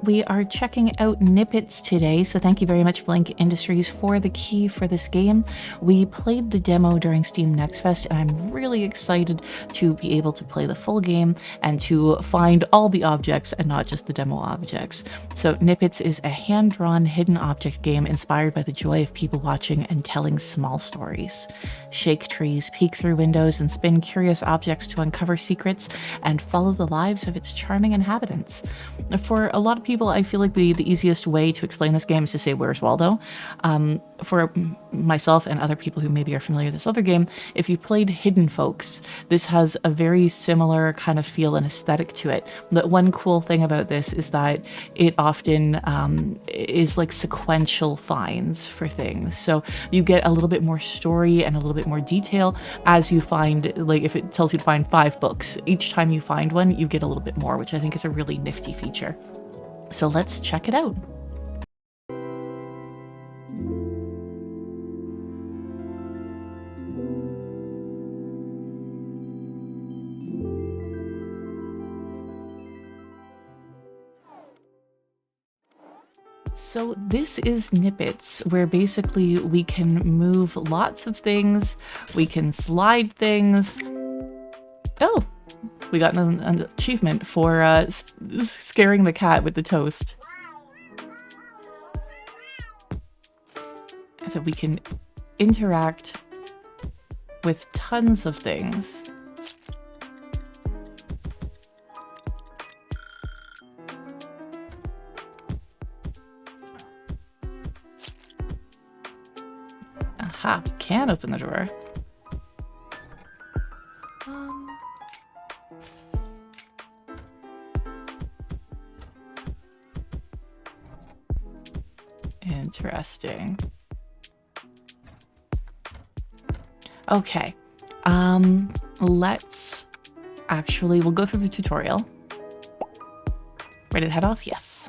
we are checking out Nippets today, so thank you very much Blink Industries for the key for this game. We played the demo during Steam Next Fest, and I'm really excited to be able to play the full game and to find all the objects and not just the demo objects. So Nippets is a hand-drawn hidden object game inspired by the joy of people watching and telling small stories. Shake trees, peek through windows, and spin curious objects to uncover secrets and follow the lives of its charming inhabitants. For a lot of people, I feel like the easiest way to explain this game is to say, "Where's Waldo?" For myself and other people who maybe are familiar with this other game, if you played Hidden Folks, this has a very similar kind of feel and aesthetic to it. But one cool thing about this is that it often is like sequential finds for things. So you get a little bit more story and a little bit more detail as you find, like if it tells you to find 5 books, each time you find one, you get a little bit more, which I think is a really nifty feature. So let's check it out. So this is Nippets, where basically we can move lots of things, we can slide things. Oh, we got an achievement for scaring the cat with the toast. So we can interact with tons of things. Aha, we can open the door. Interesting. Okay. We'll go through the tutorial. Ready to head off? Yes.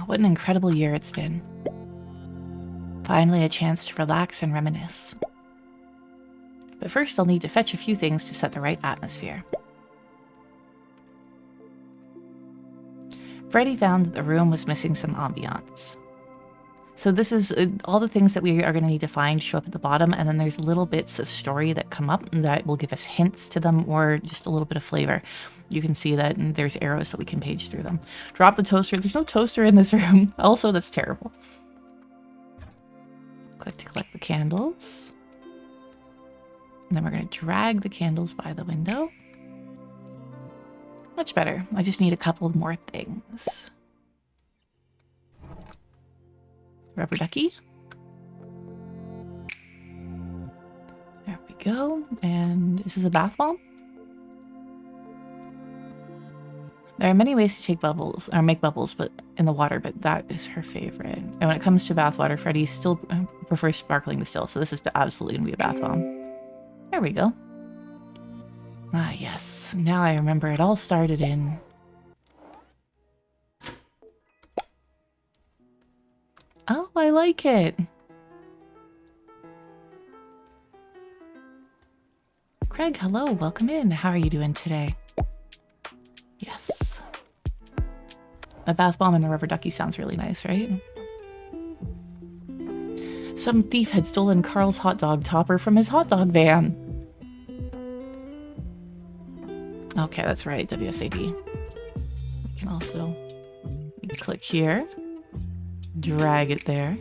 What an incredible year it's been. Finally a chance to relax and reminisce. But first I'll need to fetch a few things to set the right atmosphere. Freddy found that the room was missing some ambiance. So this is all the things that we are going to need to find show up at the bottom, and then there's little bits of story that come up that will give us hints to them or just a little bit of flavor. You can see that, and there's arrows so we can page through them. Drop the toaster. There's no toaster in this room. Also, that's terrible. Click to collect the candles. And then we're going to drag the candles by the window. Much better. I just need a couple more things. Rubber ducky. There we go. And this is a bath bomb. There are many ways to take bubbles or make bubbles, but in the water, but that is her favorite. And when it comes to bath water, Freddy still prefers sparkling distilled, so this is absolutely gonna be a bath bomb. There we go. Ah, yes. Now I remember it all started in... Oh, I like it. Craig, hello. Welcome in. How are you doing today? Yes. A bath bomb and a rubber ducky sounds really nice, right? Some thief had stolen Carl's hot dog topper from his hot dog van. Okay, that's right. WSAD. We can also click here. Drag it there.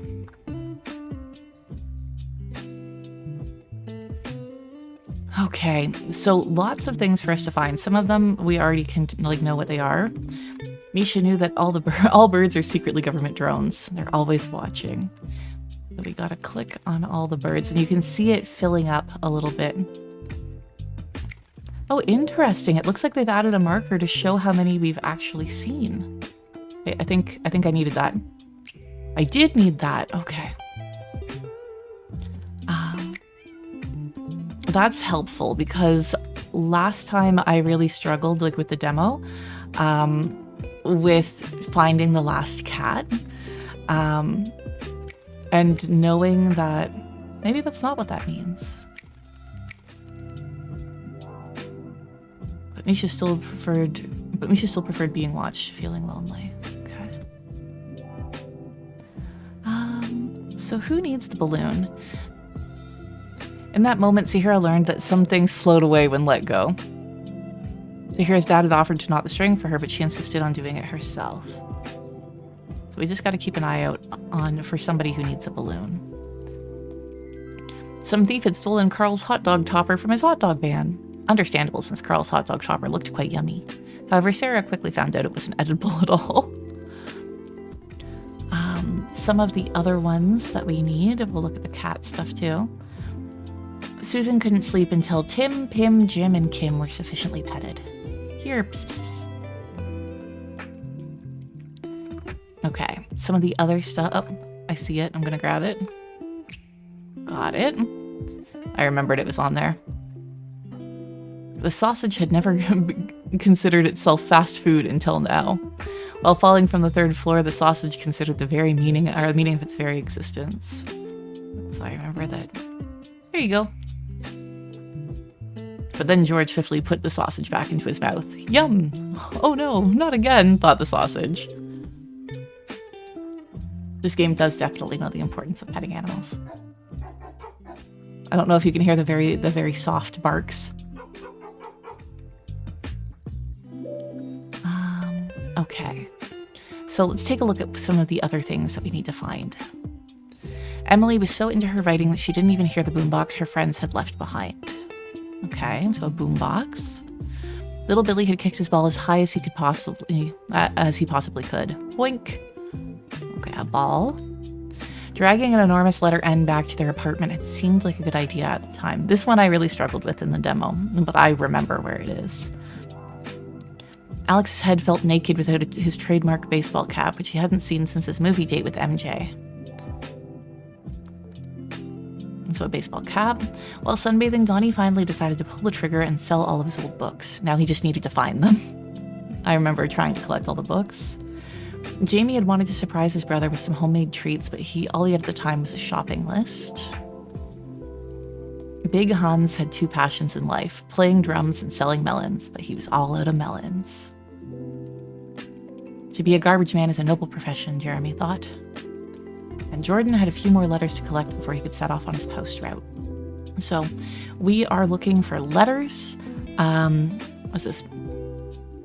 Okay, so lots of things for us to find. Some of them we already can know what they are. Misha knew that all birds are secretly government drones. They're always watching. So we gotta click on all the birds, and you can see it filling up a little bit. Oh, interesting. It looks like they've added a marker to show how many we've actually seen. I think I needed that. I did need that. Okay. That's helpful because last time I really struggled with the demo with finding the last cat and knowing that maybe that's not what that means. But Misha still preferred But Misha still preferred being watched, feeling lonely. Okay. So who needs the balloon? In that moment, Sahira learned that some things float away when let go. Sahira's dad had offered to knot the string for her, but she insisted on doing it herself. So we just got to keep an eye out for somebody who needs a balloon. Some thief had stolen Carl's hot dog topper from his hot dog van. Understandable, since Carl's hot dog topper looked quite yummy. However, Sarah quickly found out it wasn't edible at all. Some of the other ones that we need, we'll look at the cat stuff too. Susan couldn't sleep until Tim, Pim, Jim, and Kim were sufficiently petted. Here, psst, psst, psst. Okay, some of the other stuff. Oh, I see it. I'm gonna grab it. Got it. I remembered it was on there. The sausage had never considered itself fast food until now. While falling from the 3rd floor, the sausage considered the very meaning of its very existence. So I remember that. There you go. But then George fifthly put the sausage back into his mouth. Yum! Oh no, not again, thought the sausage. This game does definitely know the importance of petting animals. I don't know if you can hear the very soft barks. Okay, so let's take a look at some of the other things that we need to find. Emily was so into her writing that she didn't even hear the boombox her friends had left behind. Okay, so a boombox. Little Billy had kicked his ball as high as he possibly could. Boink. Okay, a ball. Dragging an enormous letter N back to their apartment had seemed like a good idea at the time. This one I really struggled with in the demo, but I remember where it is. Alex's head felt naked without his trademark baseball cap, which he hadn't seen since his movie date with MJ. And so a baseball cap. While sunbathing, Donnie finally decided to pull the trigger and sell all of his old books. Now he just needed to find them. I remember trying to collect all the books. Jamie had wanted to surprise his brother with some homemade treats, but all he had at the time was a shopping list. Big Hans had 2 passions in life, playing drums and selling melons, but he was all out of melons. To be a garbage man is a noble profession, Jeremy thought. And Jordan had a few more letters to collect before he could set off on his post route. So we are looking for letters, what's this?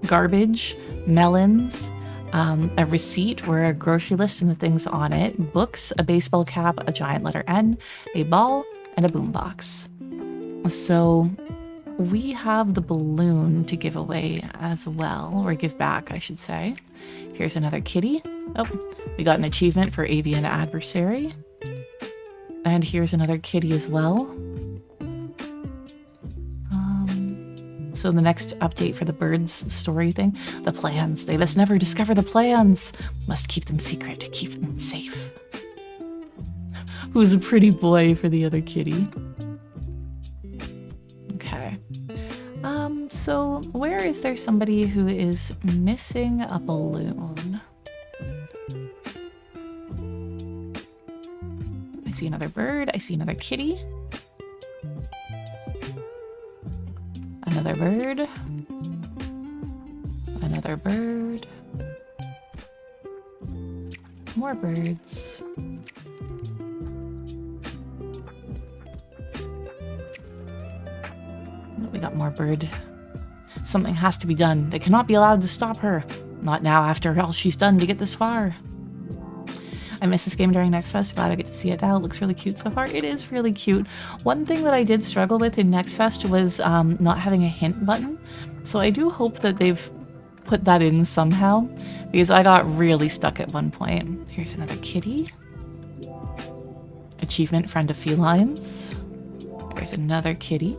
Garbage, melons, a receipt or a grocery list and the things on it, books, a baseball cap, a giant letter N, a ball, and a boombox. So we have the balloon to give away as well, or give back, I should say. Here's another kitty. Oh, we got an achievement for avian adversary. And here's another kitty as well. So the next update for the birds story thing, the plans. They must never discover the plans. Must keep them secret, keep them safe. Who's a pretty boy for the other kitty. Okay. So where is there somebody who is missing a balloon? I see another bird. I see another kitty. Another bird. Another bird. More birds. We got more bird. Something has to be done. They cannot be allowed to stop her. Not now, after all she's done to get this far. I missed this game during Next Fest. Glad I get to see it now. It looks really cute so far. It is really cute. One thing that I did struggle with in Next Fest was not having a hint button. So I do hope that they've put that in somehow, because I got really stuck at one point. Here's another kitty. Achievement, friend of felines. There's another kitty.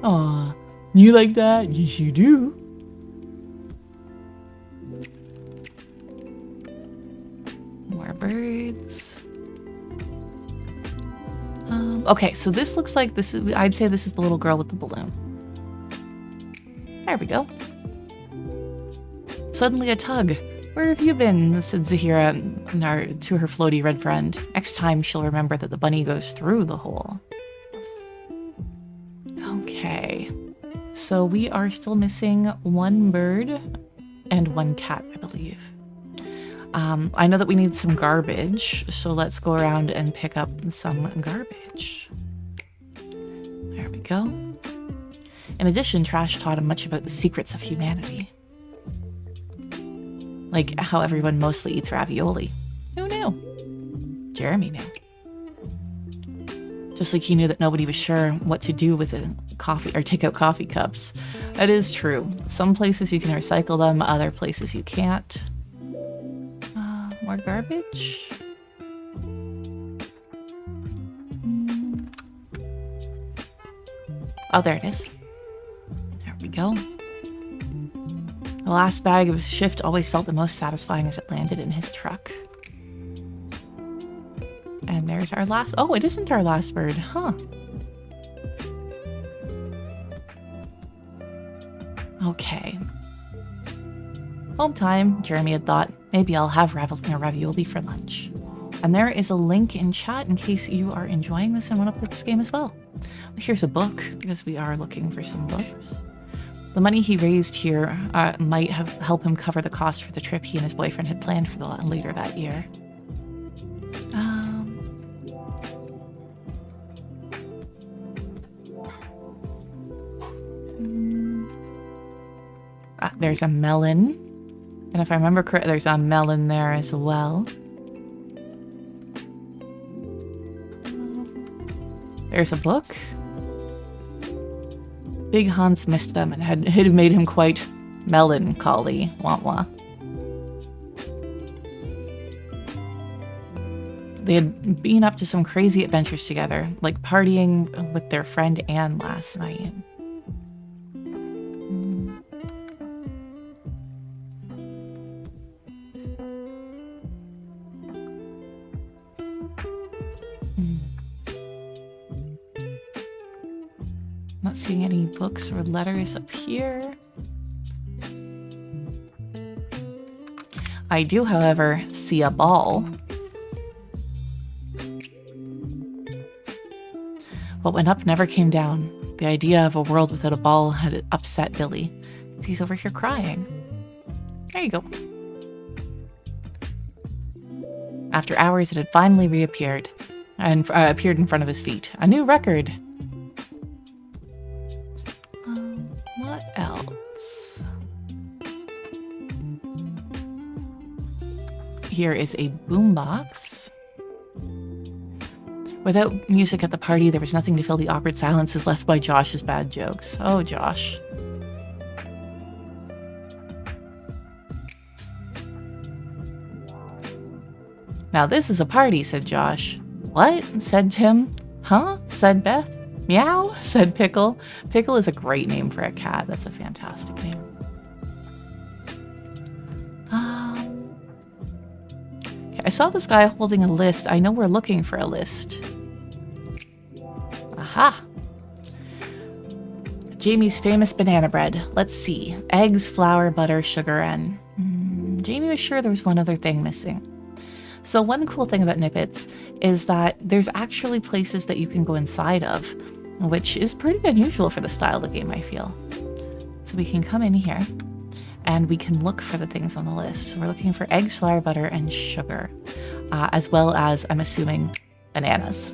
Aw, you like that? Yes, you do. More birds. Okay, so this looks like this is, I'd say this is the little girl with the balloon. There we go. Suddenly a tug. Where have you been? Said Zahira to her floaty red friend. Next time she'll remember that the bunny goes through the hole. Okay. So we are still missing one bird and one cat, I believe. I know that we need some garbage, so let's go around and pick up some garbage. There we go. In addition, trash taught him much about the secrets of humanity. Like how everyone mostly eats ravioli. Who knew? Jeremy knew. Just like he knew that nobody was sure what to do with the coffee or take out coffee cups. That is true. Some places you can recycle them, other places you can't. More garbage. Oh, there it is. There we go. The last bag of his shift always felt the most satisfying as it landed in his truck. And there's our last... Oh, it isn't our last bird, huh? Okay. Home time, Jeremy had thought. Maybe I'll have ravioli for lunch. And there is a link in chat in case you are enjoying this and want to play this game as well. Here's a book, because we are looking for some books. The money he raised here might help him cover the cost for the trip he and his boyfriend had planned for later that year. There's a melon. And if I remember correctly, there's a melon there as well. There's a book. Big Hans missed them and had made him quite melancholy. Wah wah. They had been up to some crazy adventures together, like partying with their friend Anne last night. Not seeing any books or letters up here. I do, however, see a ball. What went up never came down. The idea of a world without a ball had upset Billy. He's over here crying. There you go. After hours, it had finally reappeared and appeared in front of his feet. A new record. What else? Here is a boombox. Without music at the party, there was nothing to fill the awkward silences left by Josh's bad jokes. Oh, Josh. Now this is a party, said Josh. What? Said Tim. Huh? Said Beth. Meow, said Pickle. Pickle is a great name for a cat. That's a fantastic name. Okay, I saw this guy holding a list. I know we're looking for a list. Aha! Jamie's famous banana bread. Let's see. Eggs, flour, butter, sugar, and... Jamie was sure there was one other thing missing. So one cool thing about Nippets is that there's actually places that you can go inside of, which is pretty unusual for the style of the game, I feel. So we can come in here and we can look for the things on the list. So we're looking for eggs, flour, butter, and sugar, as well as, I'm assuming, bananas.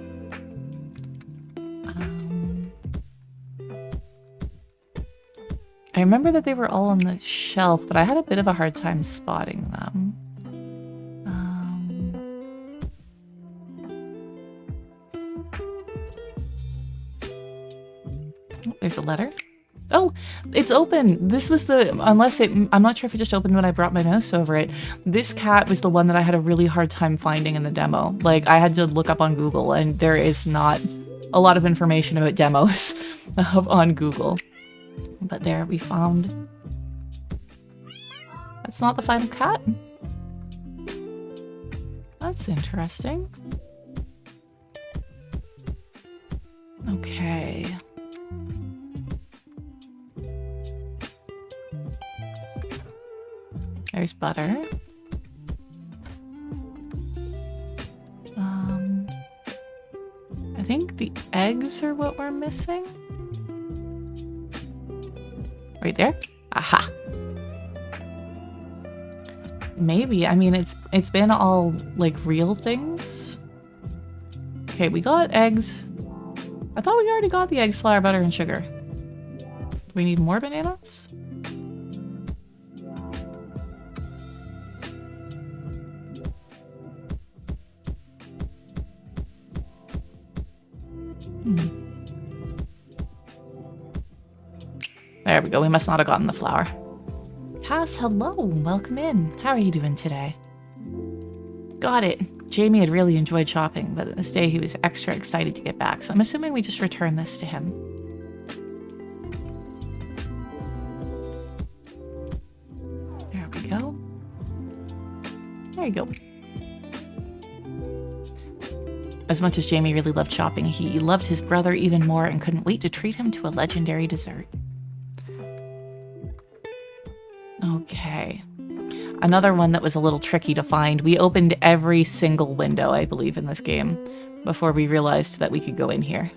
I remember that they were all on the shelf, but I had a bit of a hard time spotting them. There's a letter. Oh, it's open. This was the, I'm not sure if it just opened when I brought my mouse over it. This cat was the one that I had a really hard time finding in the demo. Like, I had to look up on Google, and there is not a lot of information about demos on Google. But there, we found... That's not the final cat. That's interesting. Okay. There's butter. I think the eggs are what we're missing. Right there? Aha. Maybe. I mean, it's been all, like, real things. Okay, we got eggs. I thought we already got the eggs, flour, butter, and sugar. Do we need more bananas? There we go. We must not have gotten the flour. Cass, hello. Welcome in. How are you doing today? Got it. Jamie had really enjoyed shopping, but this day he was extra excited to get back, so I'm assuming we just return this to him. There we go. There you go. As much as Jamie really loved shopping, he loved his brother even more and couldn't wait to treat him to a legendary dessert. Okay. Another one that was a little tricky to find. We opened every single window, I believe, in this game before we realized that we could go in here.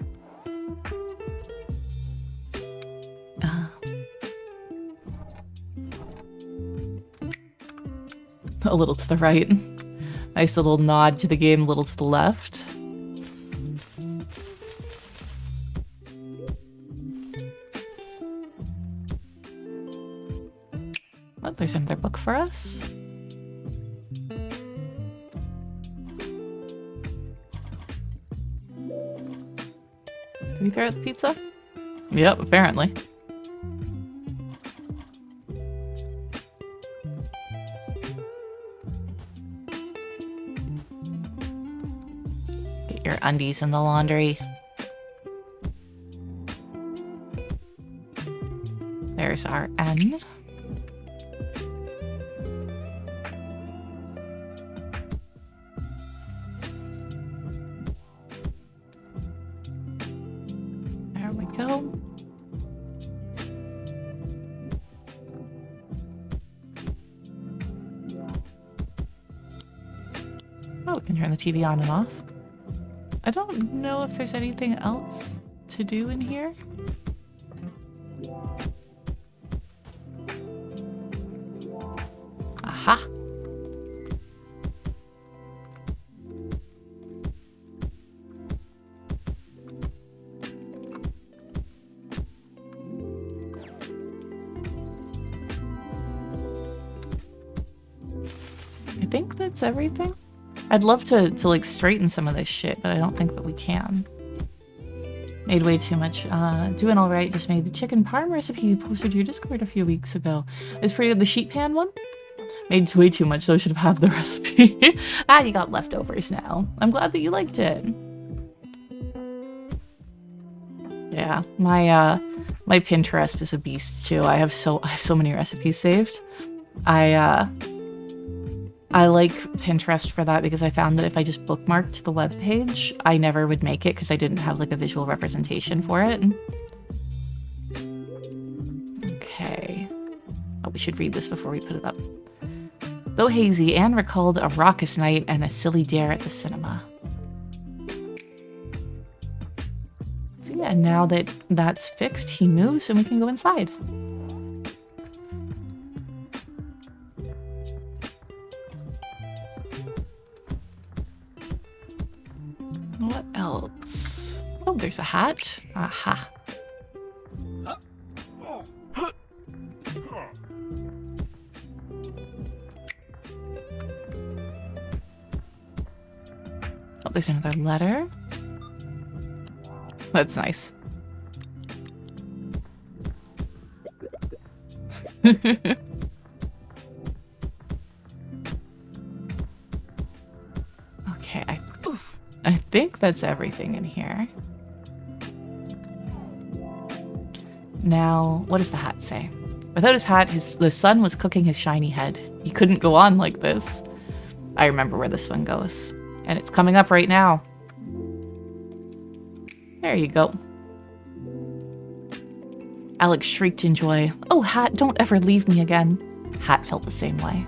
A little to the right. Nice little nod to the game, a little to the left. Oh, there's another book for us. Did we throw out the pizza? Yep, apparently. Get your undies in the laundry. There's our N. There we go. Oh, we can turn the TV on and off. I don't know if there's anything else to do in here. Aha! I think that's everything. I'd love to like straighten some of this shit, but I don't think that we can. Made way too much. Doing all right. Just made the chicken parm recipe you posted to your Discord a few weeks ago. It's pretty good. The sheet pan one. Made way too much, so I should have the recipe. Ah, you got leftovers now. I'm glad that you liked it. Yeah, my Pinterest is a beast too. I have so many recipes saved. I like Pinterest for that because I found that if I just bookmarked the web page, I never would make it because I didn't have like a visual representation for it. Okay. Oh, we should read this before we put it up. Though hazy, Anne recalled a raucous night and a silly dare at the cinema. So yeah, now that that's fixed, he moves and we can go inside. What else? Oh, there's a hat. Aha. Oh, there's another letter. That's nice. Okay, I think that's everything in here. Now, what does the hat say? Without his hat, the sun was cooking his shiny head. He couldn't go on like this. I remember where this one goes. And it's coming up right now. There you go. Alex shrieked in joy. Oh, Hat, don't ever leave me again. Hat felt the same way.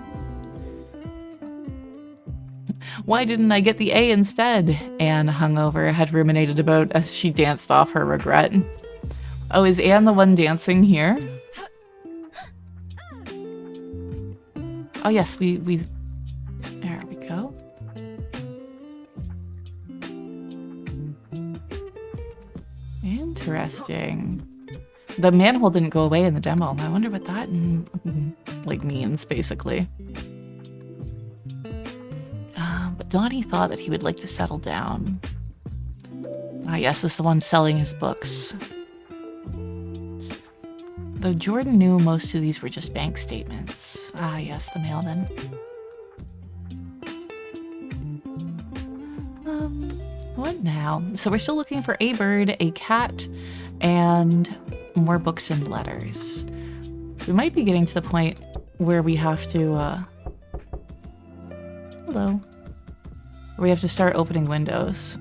Why didn't I get the A instead? Anne, hungover, had ruminated about as she danced off her regret. Oh, is Anne the one dancing here? Oh yes, we there we go. Interesting. The manhole didn't go away in the demo. I wonder what that like means, basically. But Donnie thought that he would like to settle down. Ah, yes, this is the one selling his books. Though Jordan knew most of these were just bank statements. Ah, yes, the mailman. What now? So we're still looking for a bird, a cat, and more books and letters. We might be getting to the point where we have to, hello. We have to start opening windows.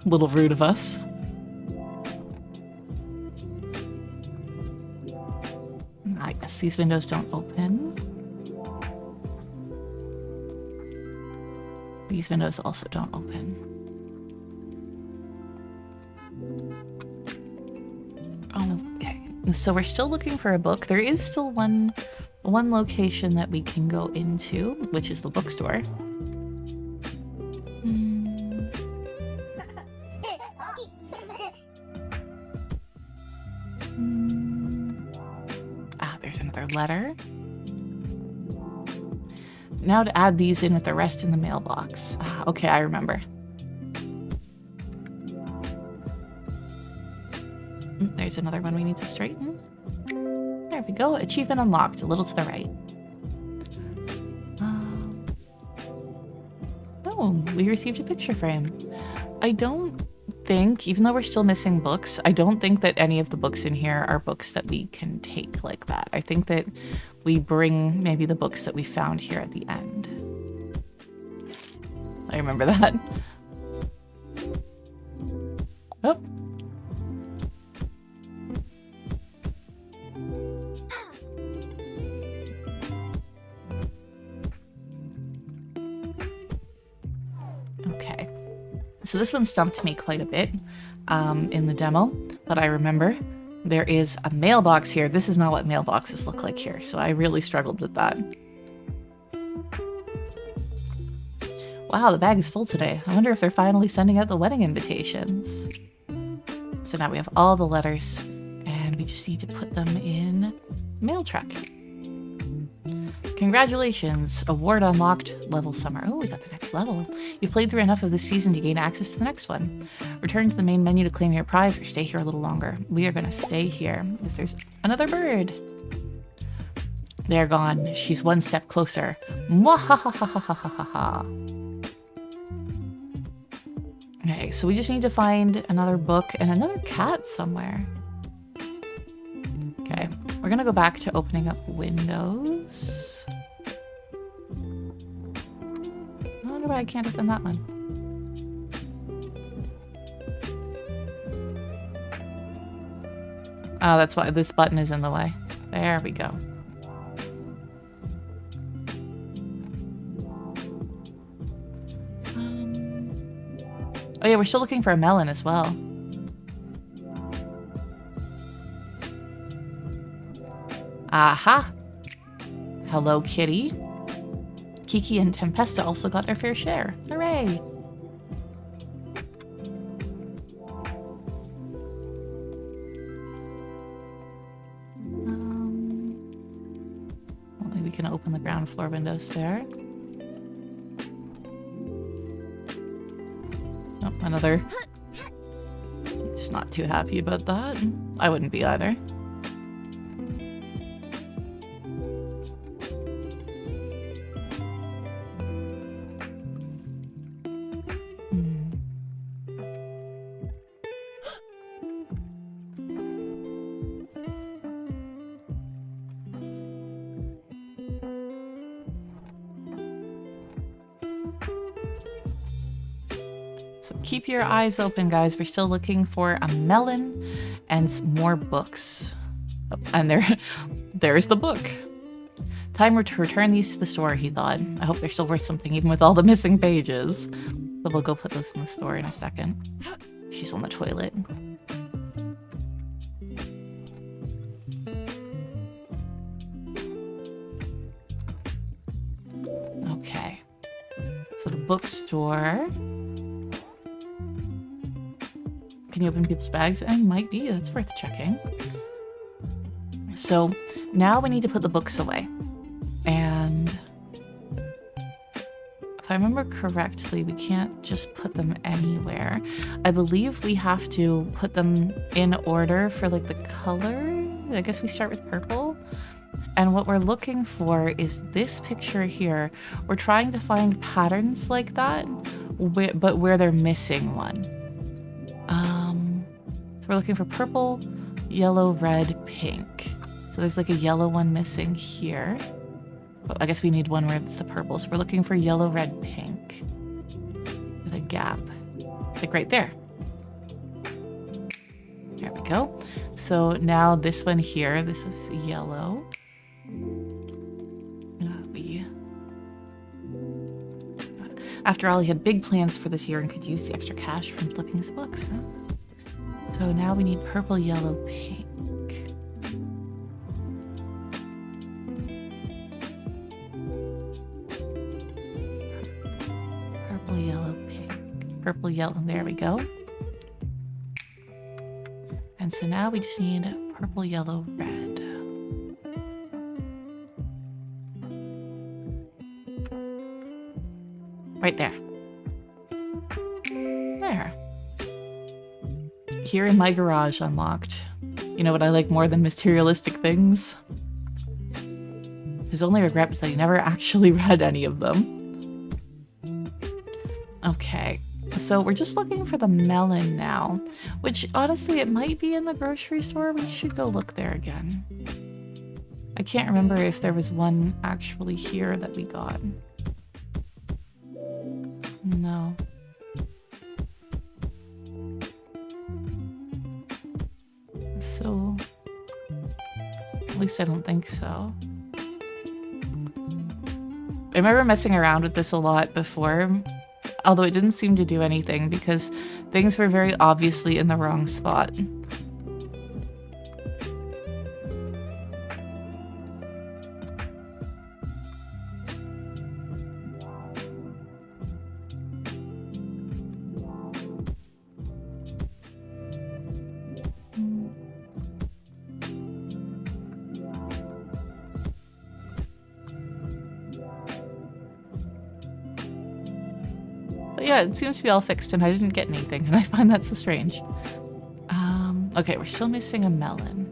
Little rude of us. I guess these windows don't open. These windows also don't open. Okay, so we're still looking for a book. There is still one location that we can go into, which is the bookstore. There's another letter. Now to add these in with the rest in the mailbox. Okay, I remember. There's another one we need to straighten. There we go. Achievement unlocked, a little to the right. Oh, we received a picture frame. I don't think, even though we're still missing books, I don't think that any of the books in here are books that we can take like that. I think that we bring maybe the books that we found here at the end. I remember that. Oh. Okay. So this one stumped me quite a bit in the demo, but I remember there is a mailbox here. This is not what mailboxes look like here, so I really struggled with that. Wow, the bag is full today. I wonder if they're finally sending out the wedding invitations. So now we have all the letters, and we just need to put them in mail truck. Congratulations, award unlocked, level summer. Oh, we got the next level. You've played through enough of this season to gain access to the next one. Return to the main menu to claim your prize or stay here a little longer. We are going to stay here because there's another bird. They're gone. She's one step closer. Mwahahahahahaha. Okay, so we just need to find another book and another cat somewhere. Okay, we're going to go back to opening up windows. I wonder why I can't open that one. Oh, that's why this button is in the way. There we go. Oh yeah, we're still looking for a melon as well. Aha! Hello, kitty. Kiki and Tempesta also got their fair share. Hooray! Well, we can open the ground floor windows there. Oh, another. Just not too happy about that. I wouldn't be either. Keep your eyes open, guys. We're still looking for a melon and more books. Oh, and there's the book. Time to return these to the store, he thought. I hope they're still worth something, even with all the missing pages. But we'll go put those in the store in a second. She's on the toilet. Okay. So the bookstore. Can you open people's bags? It might be. That's worth checking. So now we need to put the books away. And if I remember correctly, we can't just put them anywhere. I believe we have to put them in order for like the color. I guess we start with purple. And what we're looking for is this picture here. We're trying to find patterns like that, but where they're missing one. So we're looking for purple, yellow, red, pink. So there's like a yellow one missing here. But I guess we need one where it's the purple. So we're looking for yellow, red, pink. With a gap. Like right there. There we go. So now this one here, this is yellow. After all, he had big plans for this year and could use the extra cash from flipping his books. So now we need purple, yellow, pink. Purple, yellow, pink. Purple, yellow, there we go. And so now we just need purple, yellow, red. Right there. There. Here in my garage unlocked. You know what I like more than materialistic things? His only regret was that he never actually read any of them. Okay, so we're just looking for the melon now, which honestly it might be in the grocery store. We should go look there again. I can't remember if there was one actually here that we got. No. So, at least I don't think so. I remember messing around with this a lot before, although it didn't seem to do anything because things were very obviously in the wrong spot. Yeah, it seems to be all fixed and I didn't get anything and I find that so strange. Okay, we're still missing a melon.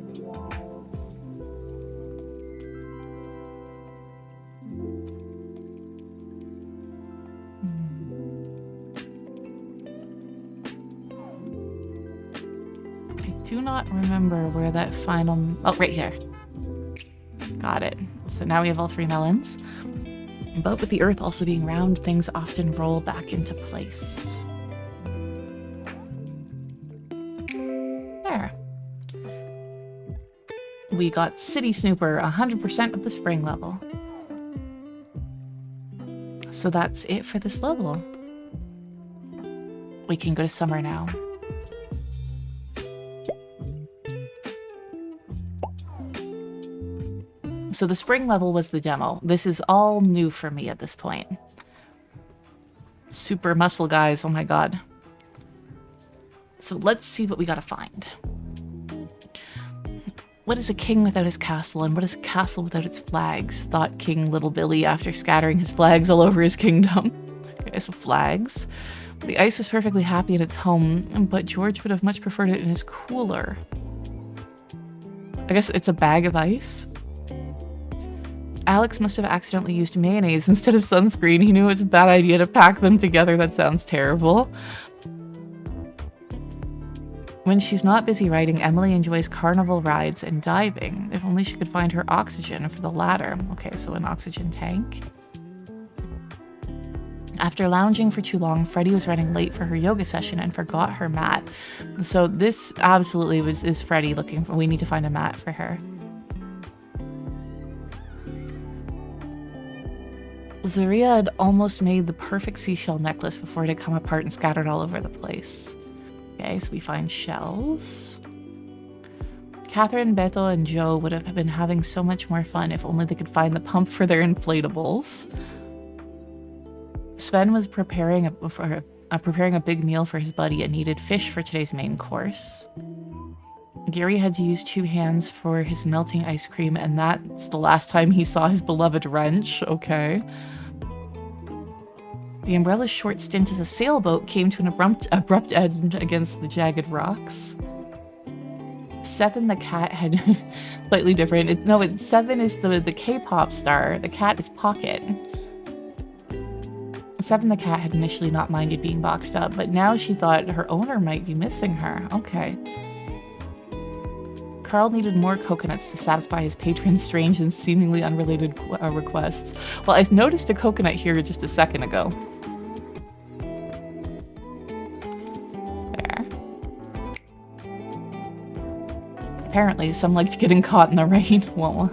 I do not remember where that final... Oh, right here. Got it. So now we have all 3 melons. But with the earth also being round, things often roll back into place. There. We got City Snooper, 100% of the spring level. So that's it for this level. We can go to summer now. So the spring level was the demo. This is all new for me at this point. Super muscle guys, oh my god. So let's see what we gotta find. What is a king without his castle, and what is a castle without its flags? Thought King Little Billy after scattering his flags all over his kingdom. Okay, so flags. The ice was perfectly happy in its home, but George would have much preferred it in his cooler. I guess it's a bag of ice? Alex must have accidentally used mayonnaise instead of sunscreen. He knew it was a bad idea to pack them together. That sounds terrible. When she's not busy writing, Emily enjoys carnival rides and diving. If only she could find her oxygen for the latter. Okay, so an oxygen tank. After lounging for too long, Freddie was running late for her yoga session and forgot her mat. So this absolutely is Freddie looking for... We need to find a mat for her. Zaria had almost made the perfect seashell necklace before it had come apart and scattered all over the place. Okay, so we find shells. Catherine, Beto, and Joe would have been having so much more fun if only they could find the pump for their inflatables. Sven was preparing a big meal for his buddy and needed fish for today's main course. Gary had to use 2 hands for his melting ice cream, and that's the last time he saw his beloved wrench. Okay. The umbrella's short stint as a sailboat came to an abrupt end against the jagged rocks. Seven the cat had slightly different. Seven is the K-pop star. The cat is Pocket. Seven the cat had initially not minded being boxed up, but now she thought her owner might be missing her. Okay. Carl needed more coconuts to satisfy his patron's strange and seemingly unrelated requests. Well, I noticed a coconut here just a second ago. There. Apparently, some liked getting caught in the rain. Well,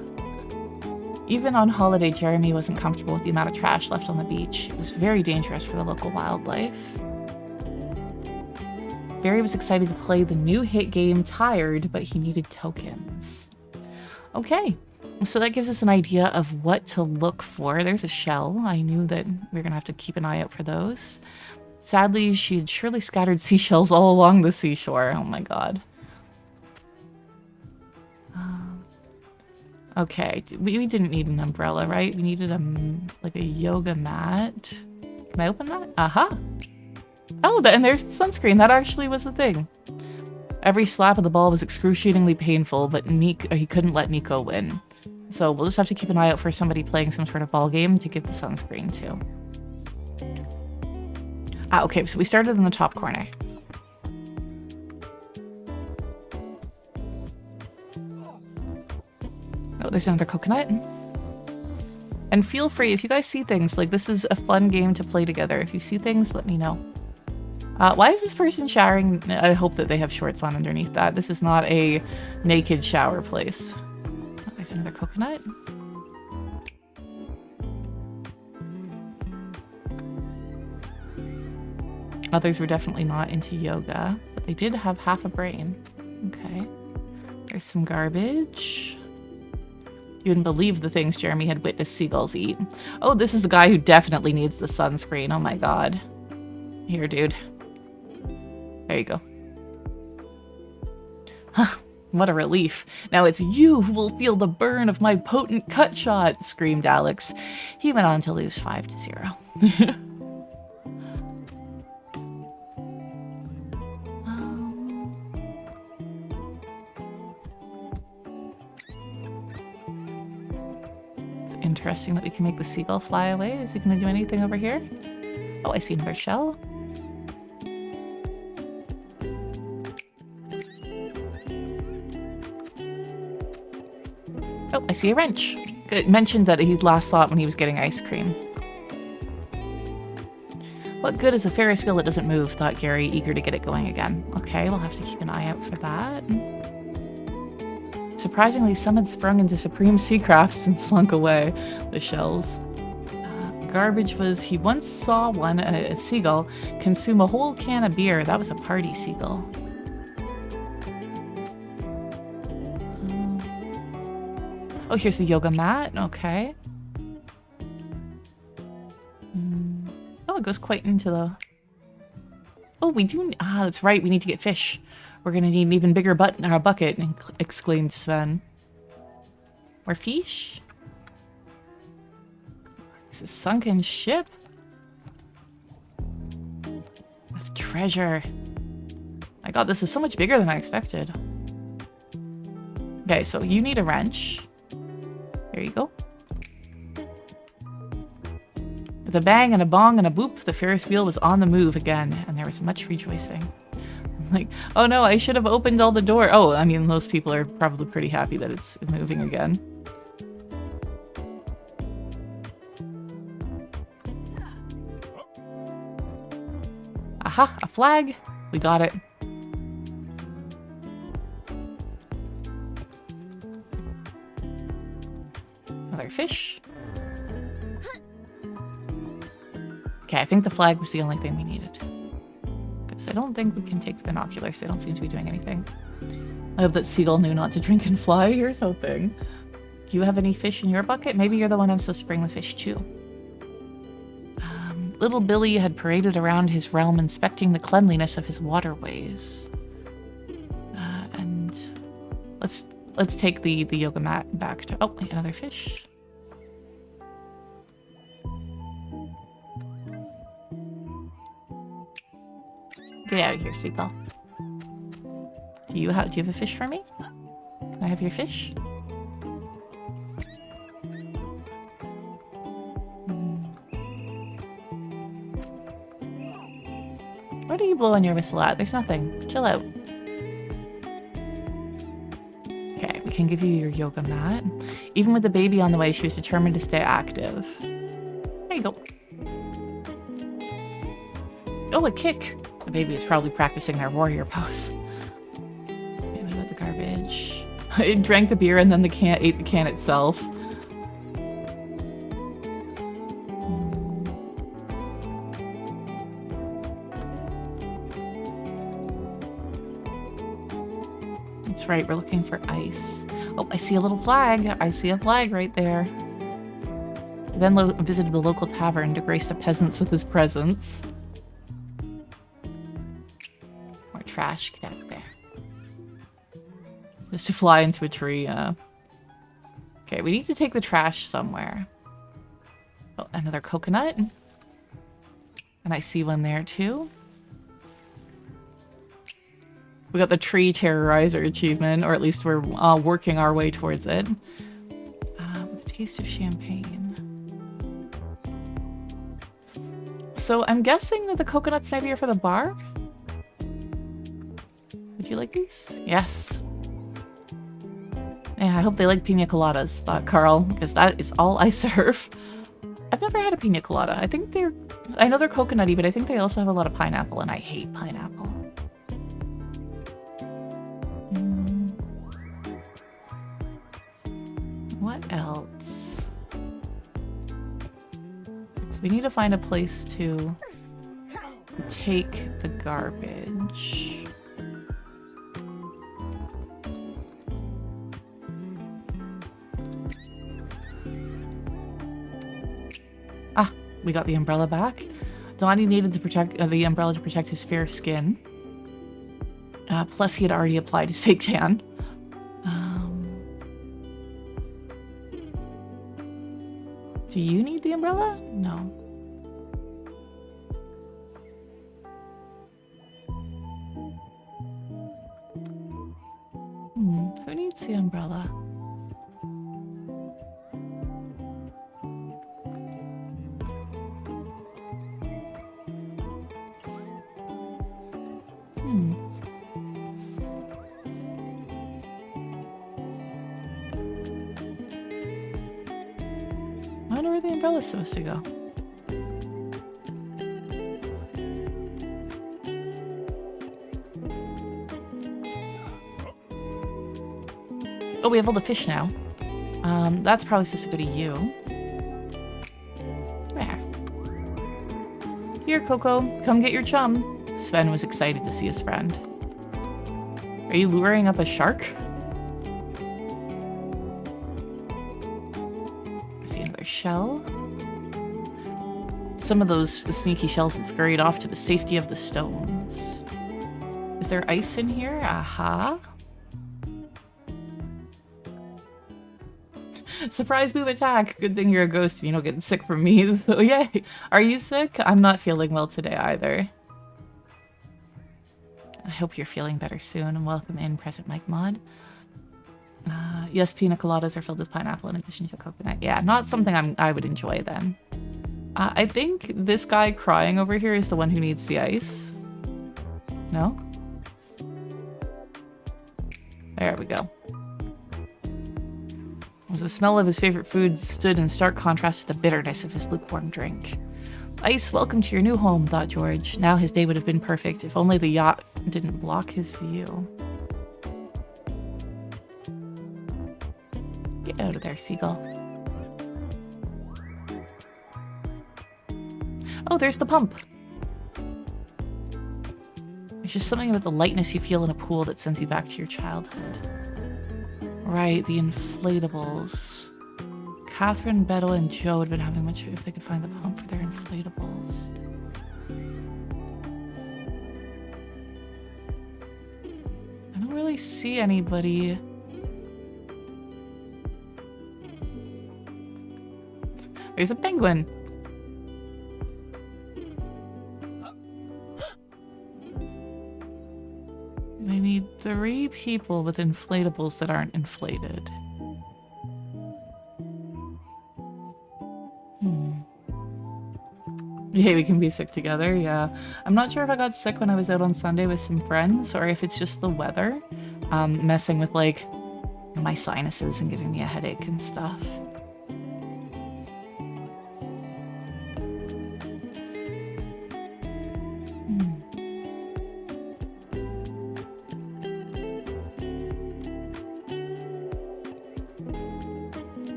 even on holiday, Jeremy wasn't comfortable with the amount of trash left on the beach. It was very dangerous for the local wildlife. Barry was excited to play the new hit game Tired, but he needed tokens. Okay, so that gives us an idea of what to look for. There's a shell. I knew that we were going to have to keep an eye out for those. Sadly, she had surely scattered seashells all along the seashore. Oh my god. Okay, we didn't need an umbrella, right? We needed like a yoga mat. Can I open that? Aha! Oh, and there's the sunscreen. That actually was the thing. Every slap of the ball was excruciatingly painful, but he couldn't let Nico win. So we'll just have to keep an eye out for somebody playing some sort of ball game to get the sunscreen to. Okay, so we started in the top corner. Oh, there's another coconut. And feel free, if you guys see things, like this is a fun game to play together. If you see things, let me know. Why is this person showering? I hope that they have shorts on underneath that. This is not a naked shower place. Oh, there's another coconut. Others were definitely not into yoga, but they did have half a brain. Okay. There's some garbage. You wouldn't believe the things Jeremy had witnessed seagulls eat. Oh, this is the guy who definitely needs the sunscreen. Oh my god. Here, dude. There you go. What a relief. Now it's you who will feel the burn of my potent cut shot, screamed Alex. He went on to lose 5-0. It's interesting that we can make the seagull fly away. Is he going to do anything over here? Oh, I see another shell. Oh, I see a wrench. It mentioned that he last saw it when he was getting ice cream. What good is a Ferris wheel that doesn't move, thought Gary, eager to get it going again. Okay, we'll have to keep an eye out for that. Surprisingly, some had sprung into supreme sea crafts and slunk away. The shells. Garbage was, he once saw one, a seagull, consume a whole can of beer. That was a party seagull. Oh, here's the yoga mat. Okay. Oh, it goes quite into the... Oh, we do... Ah, that's right. We need to get fish. We're going to need an even bigger bucket, exclaimed Sven. More fish? It's a sunken ship? With treasure. My god, this is so much bigger than I expected. Okay, so you need a wrench. There you go. With a bang and a bong and a boop, the Ferris wheel was on the move again, and there was much rejoicing. Like, oh no, I should have opened all the door. Oh, I mean, most people are probably pretty happy that it's moving again. Aha, a flag. We got it. Another fish. Okay, I think the flag was the only thing we needed. Because I don't think we can take the binoculars. They don't seem to be doing anything. I hope that seagull knew not to drink and fly. Here's hoping. Do you have any fish in your bucket? Maybe you're the one I'm supposed to bring the fish to. Little Billy had paraded around his realm inspecting the cleanliness of his waterways. And let's take the yoga mat back to... Oh, another fish. Get out of here, seagull. Do you have a fish for me? Can I have your fish? What are you blowing your whistle at? There's nothing. Chill out. Okay, we can give you your yoga mat. Even with the baby on the way, she was determined to stay active. There you go. Oh, a kick. The baby is probably practicing their warrior pose. Okay, what about the garbage? It drank the beer and then ate the can itself. That's right, we're looking for ice. Oh, I see a little flag. I see a flag right there. He then visited the local tavern to grace the peasants with his presence. More trash. Get out of there. Just to fly into a tree, Okay, we need to take the trash somewhere. Oh, another coconut. And I see one there too. We got the tree terrorizer achievement, or at least we're working our way towards it. With a taste of champagne. So I'm guessing that the coconuts maybe are for the bar? Would you like these? Yes. Yeah, I hope they like pina coladas, thought Carl, because that is all I serve. I've never had a pina colada. I know they're coconutty, but I think they also have a lot of pineapple, and I hate pineapple. What else? So we need to find a place to take the garbage. Ah, we got the umbrella back. Donnie needed to protect the umbrella to protect his fair skin. Plus, he had already applied his fake tan. Do you need the umbrella? No. Who needs the umbrella? I wonder where the umbrella's supposed to go. Oh, we have all the fish now. That's probably supposed to go to you. There. Here, Coco. Come get your chum. Sven was excited to see his friend. Are you luring up a shark? I see another shell. Some of those sneaky shells had scurried off to the safety of the stones. Is there ice in here? Aha. Surprise move attack. Good thing you're a ghost and you don't get sick from me. So yay. Are you sick? I'm not feeling well today either. I hope you're feeling better soon, and welcome in, Present Mike Mod. Yes, pina coladas are filled with pineapple in addition to coconut. Yeah, not something I would enjoy then. I think this guy crying over here is the one who needs the ice. No? There we go. As the smell of his favorite food stood in stark contrast to the bitterness of his lukewarm drink. Ice, welcome to your new home, thought George. Now his day would have been perfect if only the yacht didn't block his view. Get out of there, seagull. Oh, there's the pump. There's just something about the lightness you feel in a pool that sends you back to your childhood. Right, the inflatables. Catherine, Beto, and Joe had been having much if they could find the pump for their inflatables. I don't really see anybody. There's a penguin. They need 3 people with inflatables that aren't inflated. Yeah, we can be sick together, yeah. I'm not sure if I got sick when I was out on Sunday with some friends or if it's just the weather messing with like my sinuses and giving me a headache and stuff.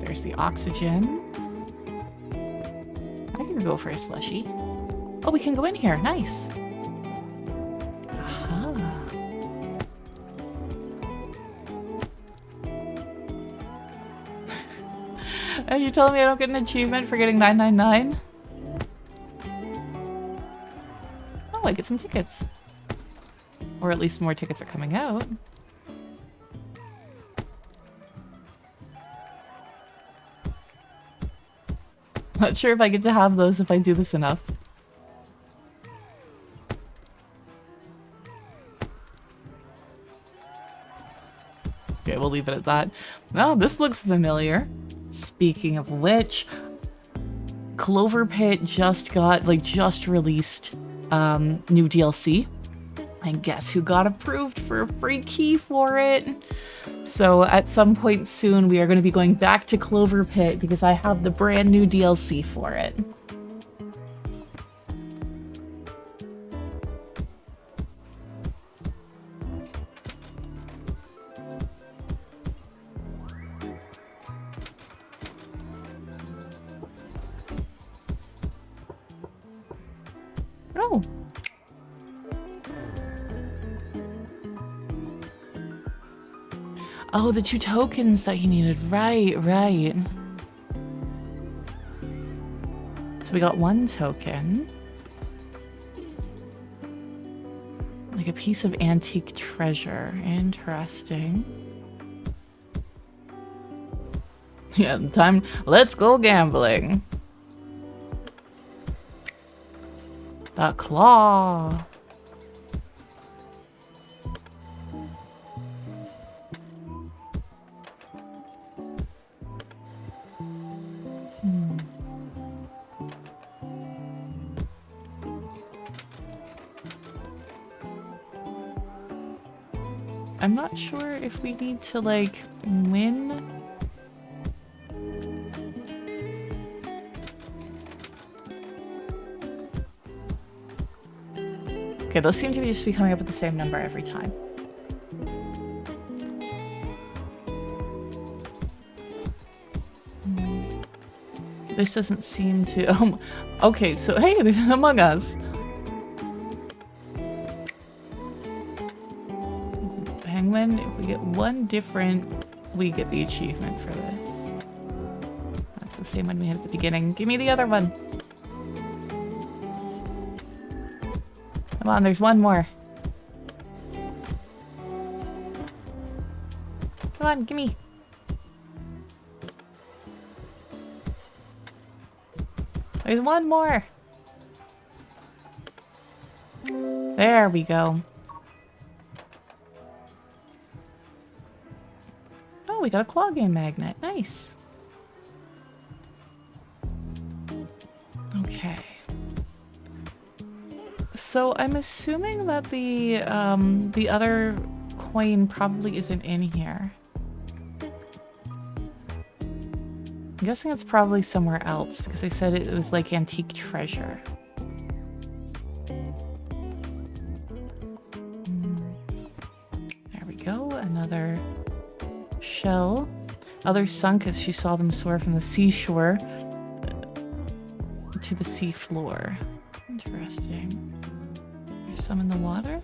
There's the oxygen. I can go for a slushie. Oh, we can go in here. Nice. Aha. Are you telling me I don't get an achievement for getting 999? Oh, I get some tickets. Or at least more tickets are coming out. Not sure if I get to have those if I do this enough. Okay, we'll leave it at that. Oh, this looks familiar. Speaking of which, Clover Pit just released new DLC. And guess who got approved for a free key for it? So at some point soon, we are going to be going back to Clover Pit because I have the brand new DLC for it. Oh. Oh, the 2 tokens that you needed. Right. So we got 1 token. Like a piece of antique treasure. Interesting. Yeah, time. Let's go gambling. The claw. I'm not sure if we need to, like, win. Okay, those seem to just be coming up with the same number every time. This doesn't seem to... okay, so hey, there's an Among Us. Penguin, if we get 1 different, we get the achievement for this. That's the same one we had at the beginning. Give me the other one. Come on, there's 1 more. Come on, gimme. There's 1 more. There we go. Oh, we got a claw game magnet. Nice. Okay. So I'm assuming that the other coin probably isn't in here. I'm guessing it's probably somewhere else because they said it was like antique treasure. There we go. go. Another shell. Others sunk as she saw them soar from the seashore to the seafloor. Interesting. There's some in the water?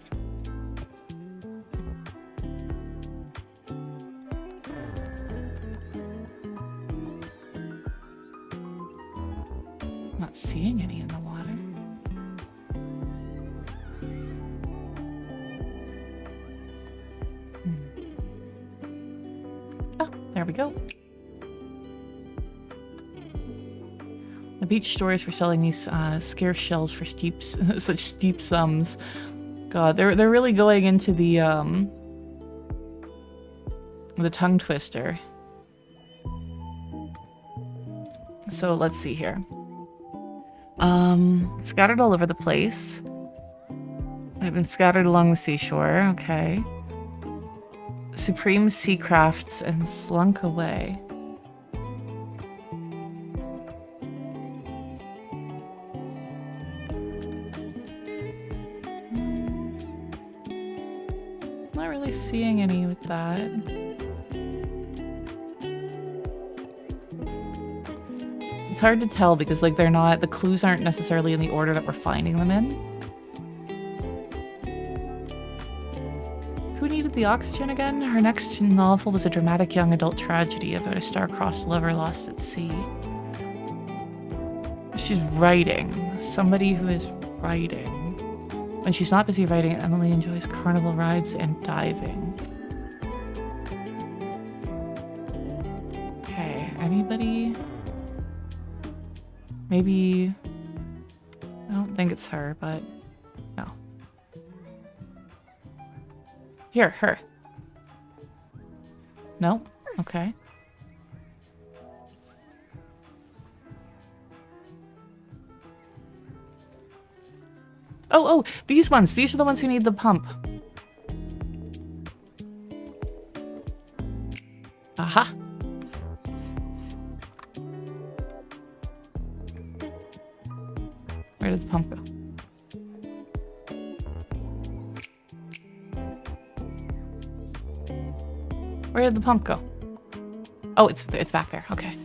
Not seeing any in the water. Oh, there we go. The beach stores were selling these scarce shells for such steep sums. God, they're really going into the tongue twister. So let's see here. Scattered all over the place. They've been scattered along the seashore. Okay. Supreme sea crafts and slunk away. Not really seeing any with that. It's hard to tell because like the clues aren't necessarily in the order that we're finding them in. Who needed the oxygen again? Her next novel was a dramatic young adult tragedy about a star-crossed lover lost at sea. She's writing. Somebody who is writing. When she's not busy writing, Emily enjoys carnival rides and diving. Okay, anybody? Maybe... I don't think it's her, but... no. Here, her. No? Okay. Oh, these ones. These are the ones who need the pump. Aha. Where did the pump go? Where did the pump go? Oh, it's back there. Okay.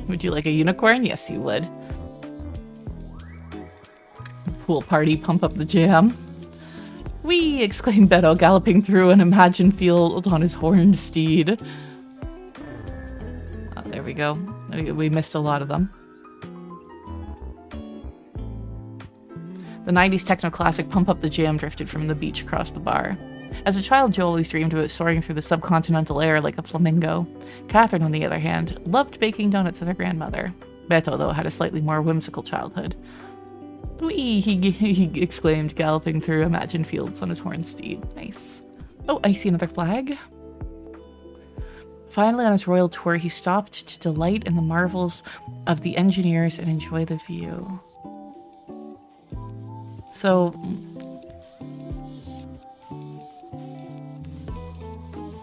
Would you like a unicorn? Yes, you would. Pool party, pump up the jam. Whee! Exclaimed Beto, galloping through an imagined field on his horned steed. Oh, there we go. We missed a lot of them. The 90s techno classic Pump Up the Jam drifted from the beach across the bar. As a child, Joe always dreamed about soaring through the subcontinental air like a flamingo. Catherine, on the other hand, loved baking donuts with her grandmother. Beto, though, had a slightly more whimsical childhood. Whee! He exclaimed, galloping through imagined fields on his horned steed. Nice. Oh, I see another flag. Finally, on his royal tour, he stopped to delight in the marvels of the engineers and enjoy the view. So...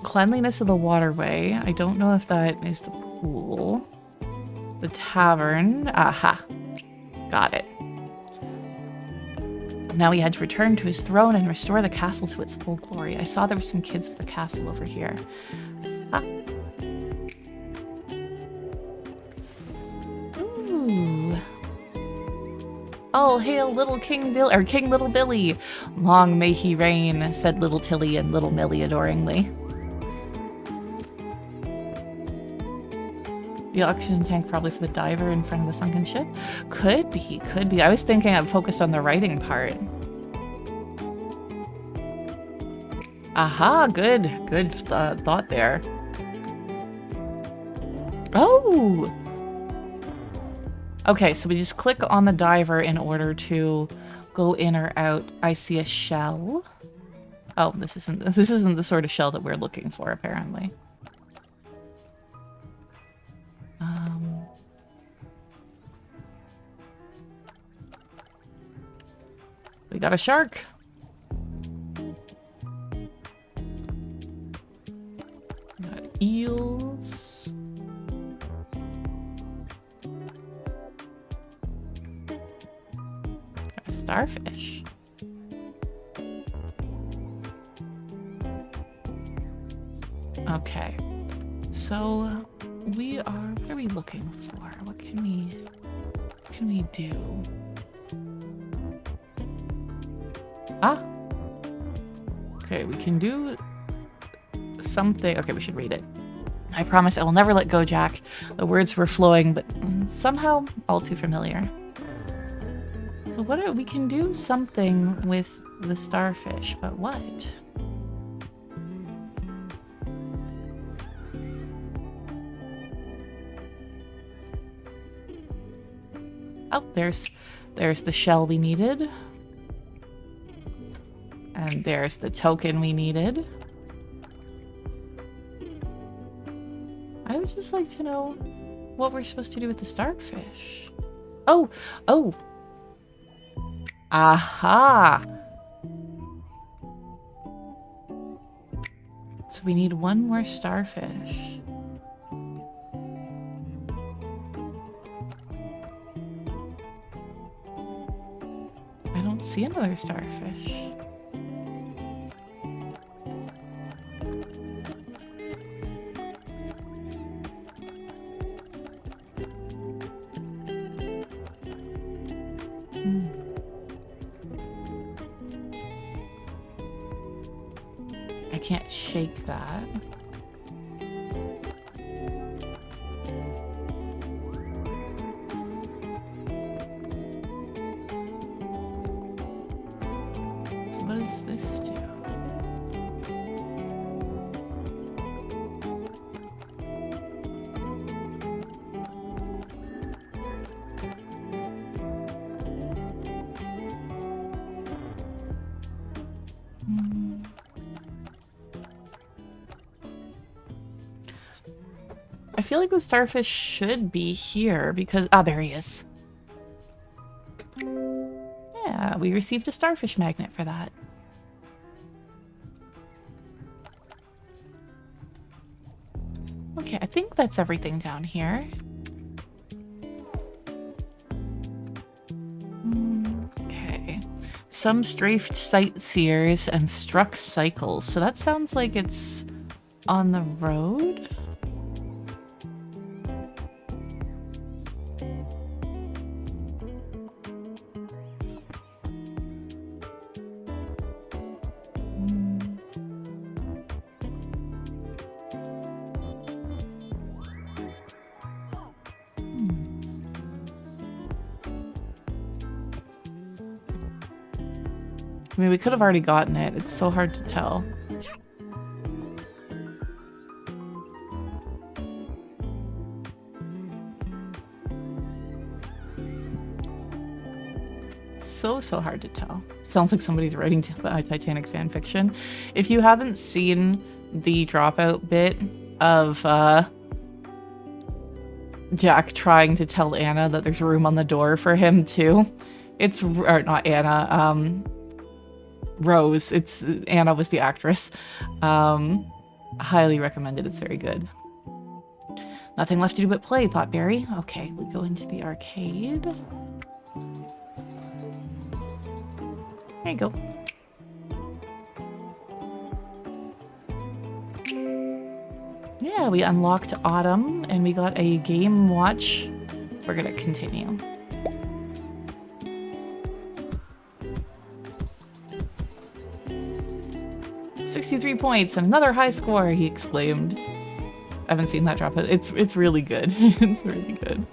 cleanliness of the waterway. I don't know if that is the pool. The tavern. Aha. Got it. Now he had to return to his throne and restore the castle to its full glory. I saw there were some kids with the castle over here. Ah. Ooh. All hail little King Bill, or King Little Billy. Long may he reign, said little Tilly and little Millie adoringly. The oxygen tank probably for the diver in front of the sunken ship? Could be, could be. I was thinking I'm focused on the writing part. Aha, good thought there. Oh! Okay, so we just click on the diver in order to go in or out. I see a shell. Oh, this isn't the sort of shell that we're looking for, apparently. We got a shark. We got eels. Got a starfish. Okay. So we are, what are we looking for? What can we do? Ah. Okay, we can do something. Okay, we should read it. I promise I will never let go, Jack. The words were flowing, but somehow all too familiar. So we can do something with the starfish, but what? Oh, there's the shell we needed. And there's the token we needed. I would just like to know what we're supposed to do with the starfish. Oh, oh. Aha. So we need one more starfish. I don't see another starfish. I can't shake that. So what does this do? I feel like the starfish should be here because... Ah, there he is. Yeah, we received a starfish magnet for that. Okay, I think that's everything down here. Okay. Some strafed sightseers and struck cycles. So that sounds like it's on the road? I mean, we could have already gotten it. It's so hard to tell. So hard to tell. Sounds like somebody's writing Titanic fan fiction. If you haven't seen the dropout bit of Jack trying to tell Anna that there's room on the door for him too, it's, or not Anna, Rose. It's Anna was the actress. Highly recommended. It's very good. Nothing left to do but play, thought Barry. Okay, we go into the arcade. There you go. Yeah, we unlocked Autumn and we got a game watch. We're gonna continue. "63 points and another high score," he exclaimed. I haven't seen that drop. It's really good. It's really good.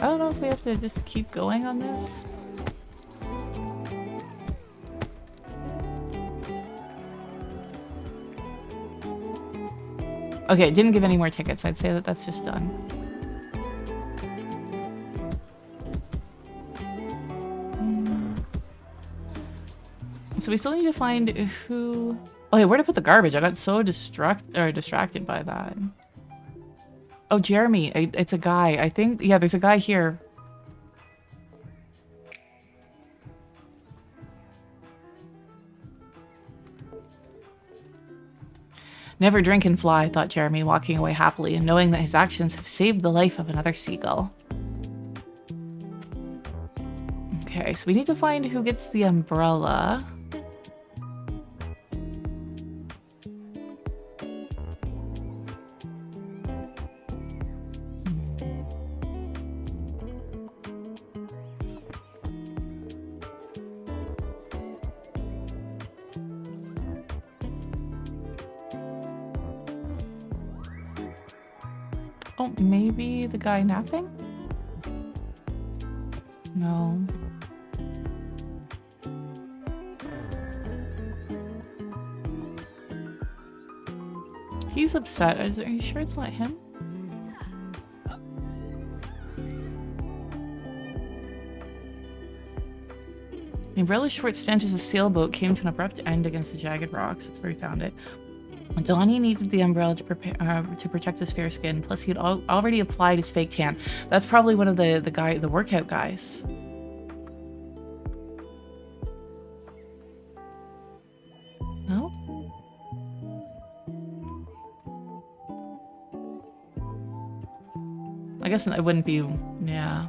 I don't know if we have to just keep going on this. Okay, it didn't give any more tickets. I'd say that that's just done. So we still need to find who... Okay, where to put the garbage? I got so distracted by that. Oh, Jeremy. It's a guy. I think... Yeah, there's a guy here. Never drink and fly, thought Jeremy, walking away happily and knowing that his actions have saved the life of another seagull. Okay, Okay, so we need to find who gets the umbrella. Oh, maybe the guy napping? No. He's upset. Are you sure it's not him? The umbrella's short stint as a sailboat came to an abrupt end against the jagged rocks. That's where we found it. Donnie needed the umbrella to protect his fair skin. Plus, he had already applied his fake tan. That's probably one of the workout guys. No? I guess it wouldn't be. Yeah.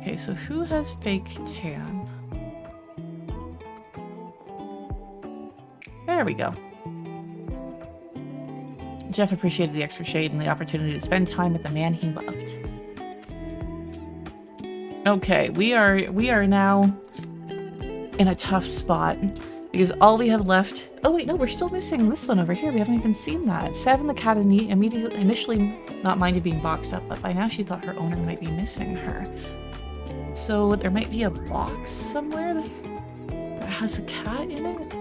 Okay, so who has fake tan? There we go. Jeff appreciated the extra shade and the opportunity to spend time with the man he loved. Okay, we are now in a tough spot because all we have left. Oh wait, no, we're still missing this one over here. We haven't even seen that. Seven, the cat, initially not minded being boxed up, but by now she thought her owner might be missing her. So there might be a box somewhere that has a cat in it.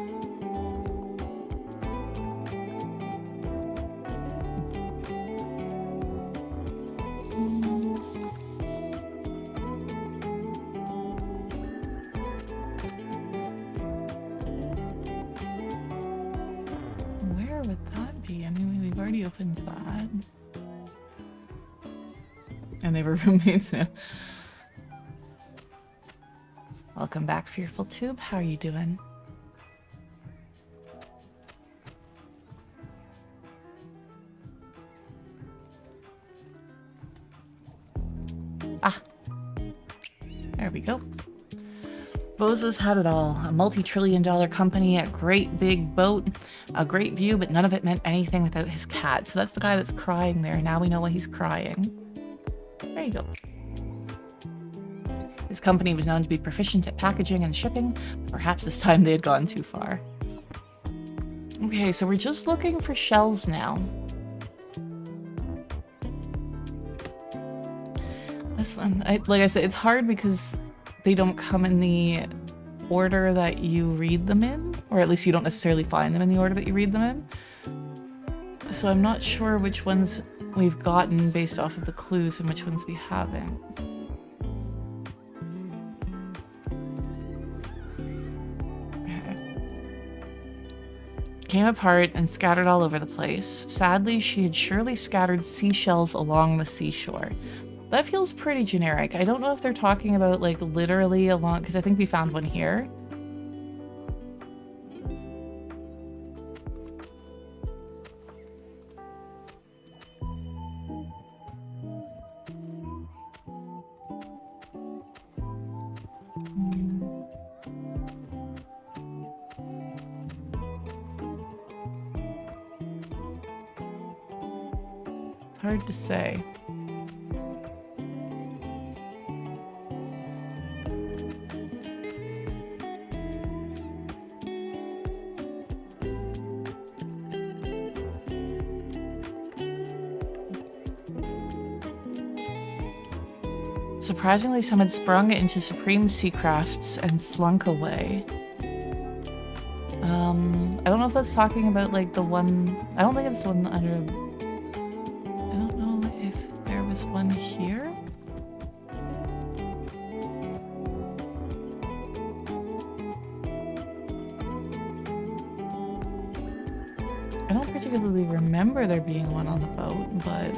And they were roommates now. Welcome back, Fearful Tube. How are you doing? Ah. There we go. Bozo's had it all. A multi-trillion-dollar company, a great big boat, a great view, but none of it meant anything without his cat. So that's the guy that's crying there. Now we know why he's crying. There you go. His company was known to be proficient at packaging and shipping. Perhaps this time they had gone too far. Okay, so we're just looking for shells now. This one, like I said, it's hard because they don't come in the order that you read them in, or at least you don't necessarily find them in the order that you read them in. So I'm not sure which ones we've gotten based off of the clues and which ones we haven't. Okay. Came apart and scattered all over the place. Sadly, she had surely scattered seashells along the seashore. That feels pretty generic. I don't know if they're talking about, like, literally along, because I think we found one here. It's hard to say. Surprisingly, some had sprung into supreme sea crafts and slunk away. I don't know if that's talking about, like, the one... I don't think it's the one under... I don't know if there was one here? I don't particularly remember there being one on the boat, but...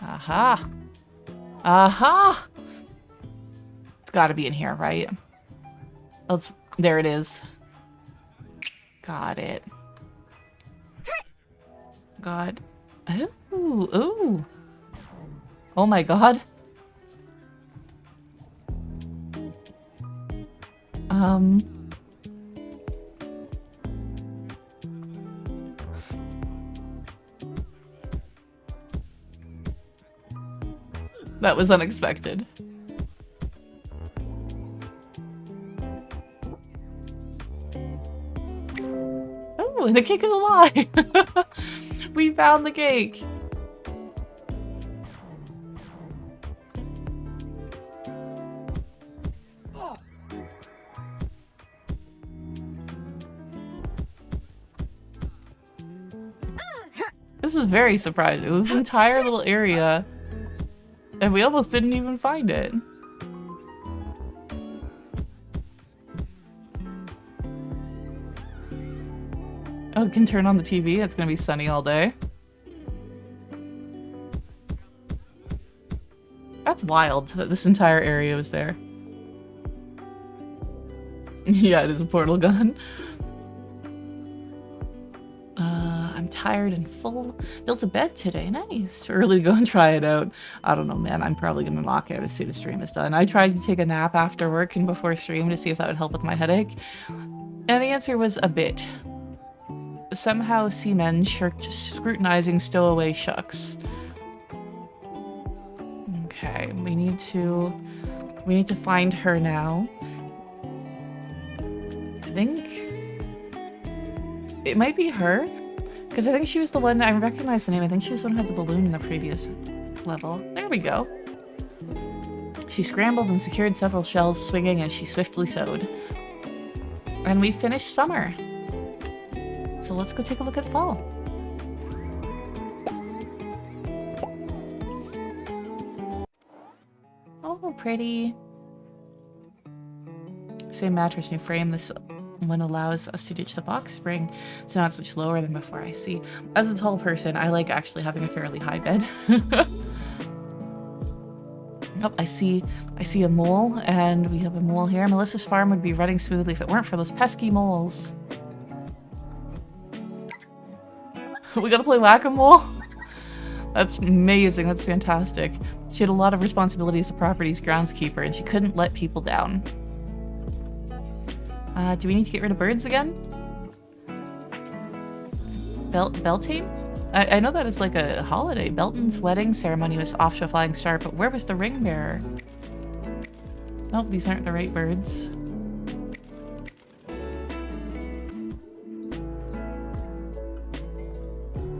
Aha! Aha! It's gotta be in here, right? There it is. Got it. God. Ooh, ooh. Oh my god. That was unexpected. Oh, the cake is alive! We found the cake! This was very surprising. This entire little area, and we almost didn't even find it. Oh, it can turn on the TV. It's gonna be sunny all day. That's wild that this entire area was there. Yeah, it is a portal gun. I'm tired and full. Built a bed today. Nice. Too early to go and try it out. I don't know, man. I'm probably gonna knock out as soon as stream is done. I tried to take a nap after work and before stream to see if that would help with my headache. And the answer was a bit. Somehow seamen shirked scrutinizing stowaway shucks. Okay, we need to find her now. I think it might be her, because I think she was the one, I recognize the name, I think she was the one who had the balloon in the previous level. There we go. She scrambled and secured several shells, swinging as she swiftly sewed. And we finished summer. So let's go take a look at fall. Oh, pretty. Same mattress, new frame. This one allows us to ditch the box spring, so now it's much lower than before. I see. As a tall person, I like actually having a fairly high bed. Oh, I see a mole, and we have a mole here. Melissa's farm would be running smoothly if it weren't for those pesky moles. We gotta play whack-a-mole? That's amazing. That's fantastic. She had a lot of responsibilities as the property's groundskeeper, and she couldn't let people down. Do we need to get rid of birds again? Beltane? I know that it's like a holiday. Belton's wedding ceremony was off to a flying start, but where was the ring bearer? Nope, these aren't the right birds.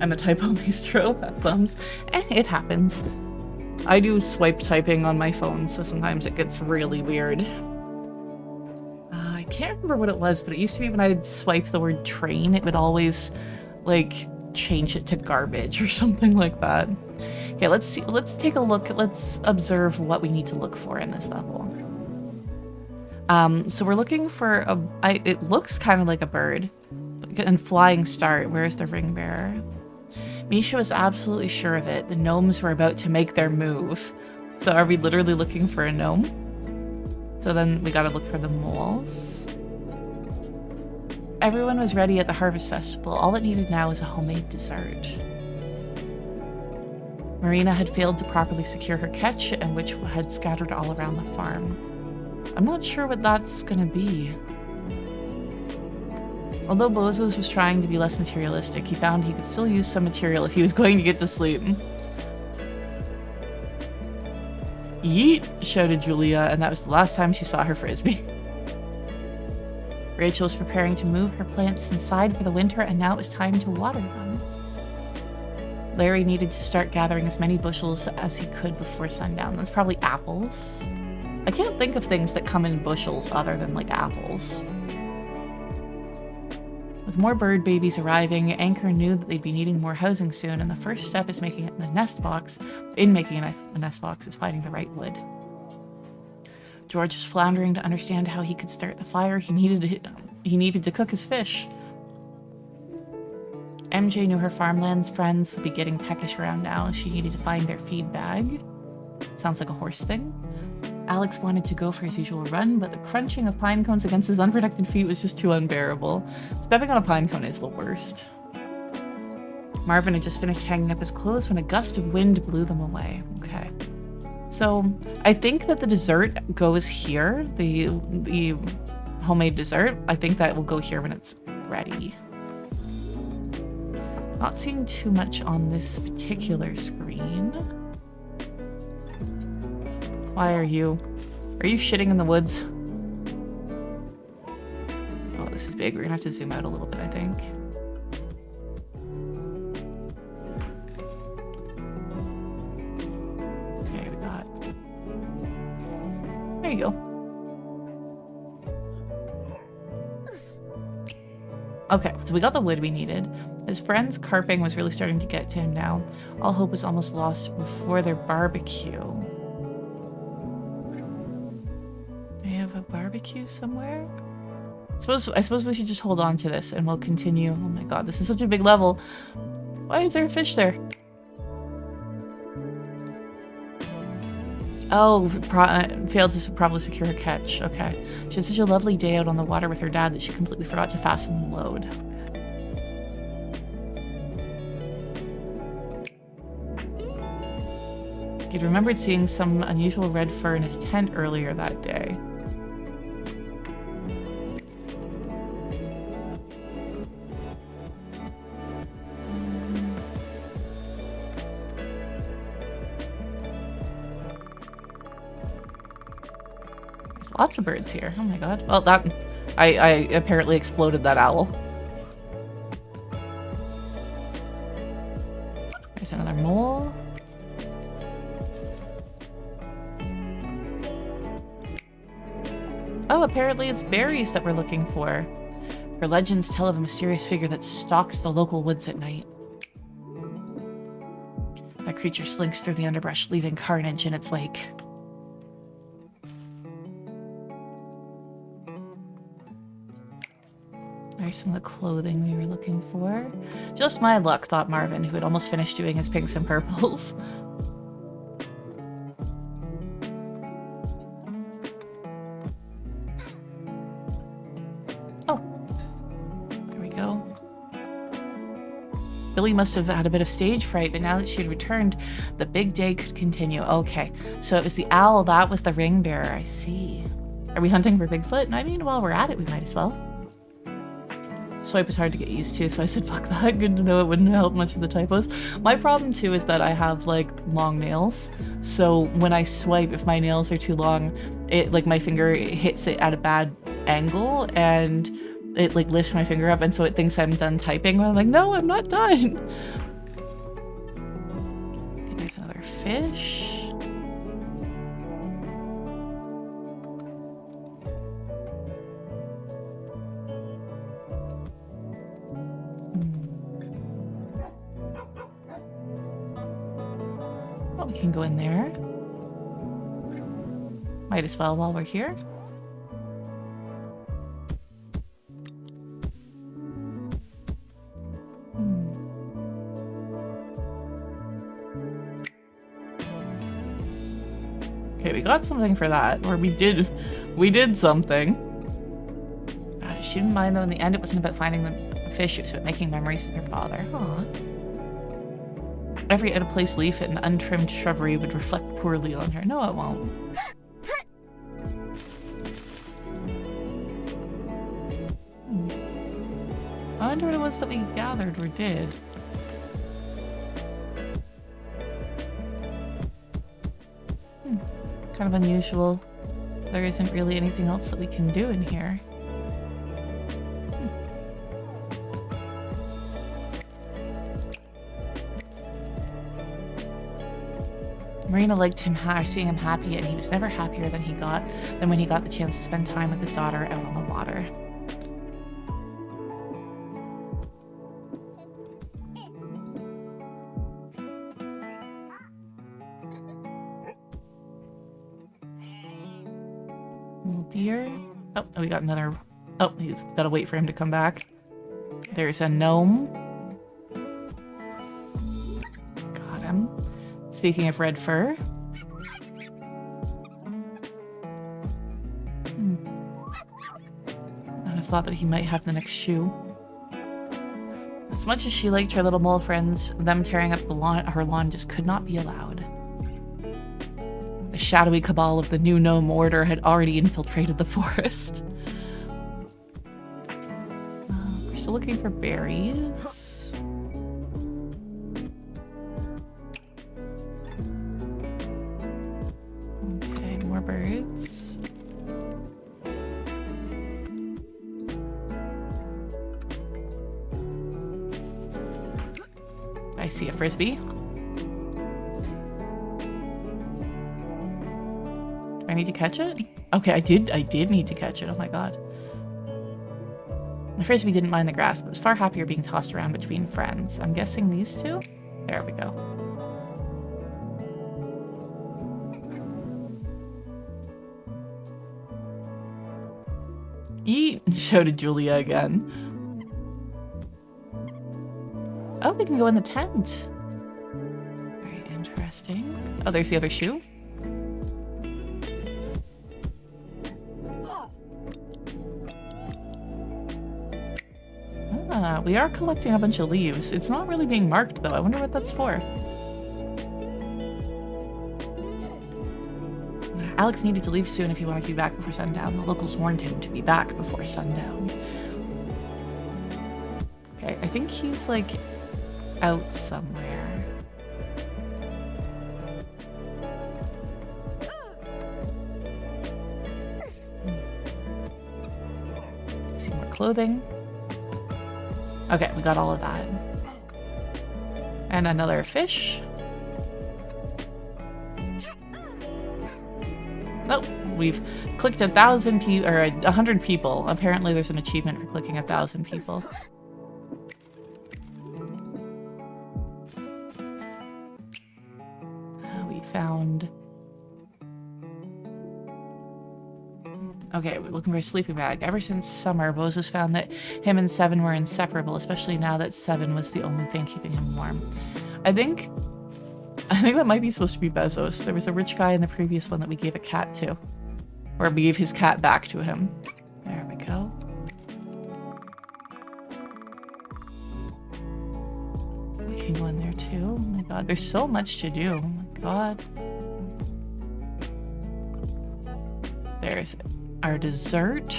I'm a typo maestro. Thumbs. It happens. I do swipe typing on my phone, so sometimes it gets really weird. I can't remember what it was, but it used to be when I'd swipe the word train, it would always, like, change it to garbage or something like that. Okay, let's see. Let's take a look. Let's observe what we need to look for in this level. So we're looking for it looks kind of like a bird. And flying start. Where's the ring bearer? Misha was absolutely sure of it. The gnomes were about to make their move. So are we literally looking for a gnome? So then we gotta look for the moles. Everyone was ready at the harvest festival. All it needed now was a homemade dessert. Marina had failed to properly secure her catch, and which had scattered all around the farm. I'm not sure what that's gonna be. Although Bozos was trying to be less materialistic, he found he could still use some material if he was going to get to sleep. Yeet, shouted Julia, and that was the last time she saw her frisbee. Rachel was preparing to move her plants inside for the winter, and now it was time to water them. Larry needed to start gathering as many bushels as he could before sundown. That's probably apples. I can't think of things that come in bushels other than, like, apples. With more bird babies arriving, Anchor knew that they'd be needing more housing soon, and the first step is making a nest box is finding the right wood. George was floundering to understand how he could start the fire. He needed to cook his fish. MJ knew her farmlands friends would be getting peckish around now. She needed to find their feed bag. Sounds like a horse thing. Alex wanted to go for his usual run, but the crunching of pine cones against his unprotected feet was just too unbearable. Stepping on a pine cone is the worst. Marvin had just finished hanging up his clothes when a gust of wind blew them away. Okay. So, I think that the dessert goes here. The homemade dessert. I think that will go here when it's ready. Not seeing too much on this particular screen. Why are you shitting in the woods? Oh, this is big. We're gonna have to zoom out a little bit, I think. Okay, we got... There you go. Okay, so we got the wood we needed. His friend's carping was really starting to get to him now. All hope was almost lost before their barbecue. They have a barbecue somewhere? I suppose we should just hold on to this and we'll continue. Oh my god, this is such a big level. Why is there a fish there? Oh, failed to properly secure her catch. Okay. She had such a lovely day out on the water with her dad that she completely forgot to fasten the load. He'd remembered seeing some unusual red fur in his tent earlier that day. Lots of birds here. Oh my god. Well, I apparently exploded that owl. There's another mole. Oh, apparently it's berries that we're looking for. Her legends tell of a mysterious figure that stalks the local woods at night. That creature slinks through the underbrush, leaving carnage in its wake. There's some of the clothing we were looking for. Just my luck, thought Marvin, who had almost finished doing his pinks and purples. Oh. There we go. Billy must have had a bit of stage fright, but now that she had returned, the big day could continue. Okay, so it was the owl, that was the ring bearer, I see. Are we hunting for Bigfoot? I mean, while we're at it, we might as well. Swipe is hard to get used to, so I said fuck that. Good to know it wouldn't help much with the typos. My problem too is that I have like long nails, so when I swipe, if my nails are too long, it like my finger hits it at a bad angle and it like lifts my finger up, and so it thinks I'm done typing when I'm like, no, I'm not done. Okay, there's another fish. We can go in there. Might as well while we're here. Okay, we got something for that. Or we did something. She didn't mind though in the end. It wasn't about finding the fish, it was about making memories with her father. Aww. Every out-of-place leaf in an untrimmed shrubbery would reflect poorly on her. No, it won't. I wonder what it was that we gathered or did. Kind of unusual. There isn't really anything else that we can do in here. Marina liked him, seeing him happy, and he was never happier than when he got the chance to spend time with his daughter out on the water. Little deer. Oh, we got another. Oh, he's got to wait for him to come back. There's a gnome. Got him. Speaking of red fur. I'd have thought that he might have the next shoe. As much as she liked her little mole friends, them tearing up her lawn just could not be allowed. The shadowy cabal of the new gnome order had already infiltrated the forest. so looking for berries. Okay, more birds. I see a frisbee. Do I need to catch it? Okay, I did need to catch it. Oh my god. The frisbee didn't mind the grass, but was far happier being tossed around between friends. I'm guessing these two? There we go. Eat! Shouted Julia again. Oh, we can go in the tent. Very interesting. Oh, there's the other shoe. Ah, we are collecting a bunch of leaves. It's not really being marked, though. I wonder what that's for. Alex needed to leave soon if he wanted to be back before sundown. The locals warned him to be back before sundown. Okay, I think he's, like, out somewhere. See more clothing. Okay, we got all of that. And another fish. Nope, we've clicked 1,000 people, or 100 people. Apparently there's an achievement for clicking 1,000 people. We found... Okay, we're looking for a sleeping bag. Ever since summer, Bose has found that him and Seven were inseparable, especially now that Seven was the only thing keeping him warm. I think that might be supposed to be Bezos. There was a rich guy in the previous one that we gave a cat to. Or we gave his cat back to him. There we go. We can go in there too. Oh my god, there's so much to do. Oh my god. There's our dessert.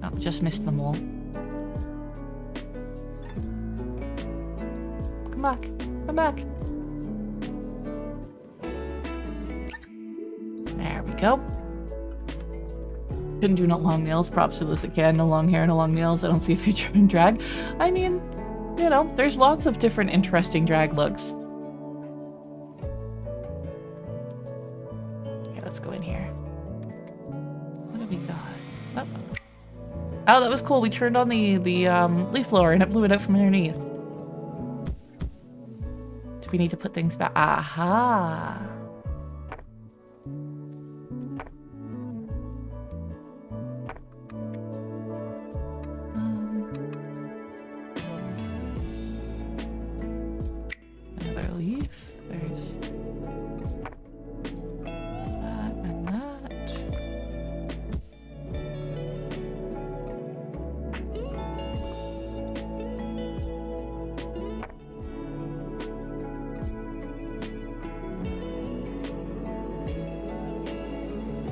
Oh, just missed the mole. Come back. Come back. There we go. Couldn't do no long nails. Props to this again. No long hair, no long nails. I don't see a future in drag. I mean, you know, there's lots of different interesting drag looks. Okay, let's go in here. What have we got? Oh, that was cool. We turned on the leaf blower and it blew it out from underneath. Do we need to put things back? Aha! Another leaf. There's that and that.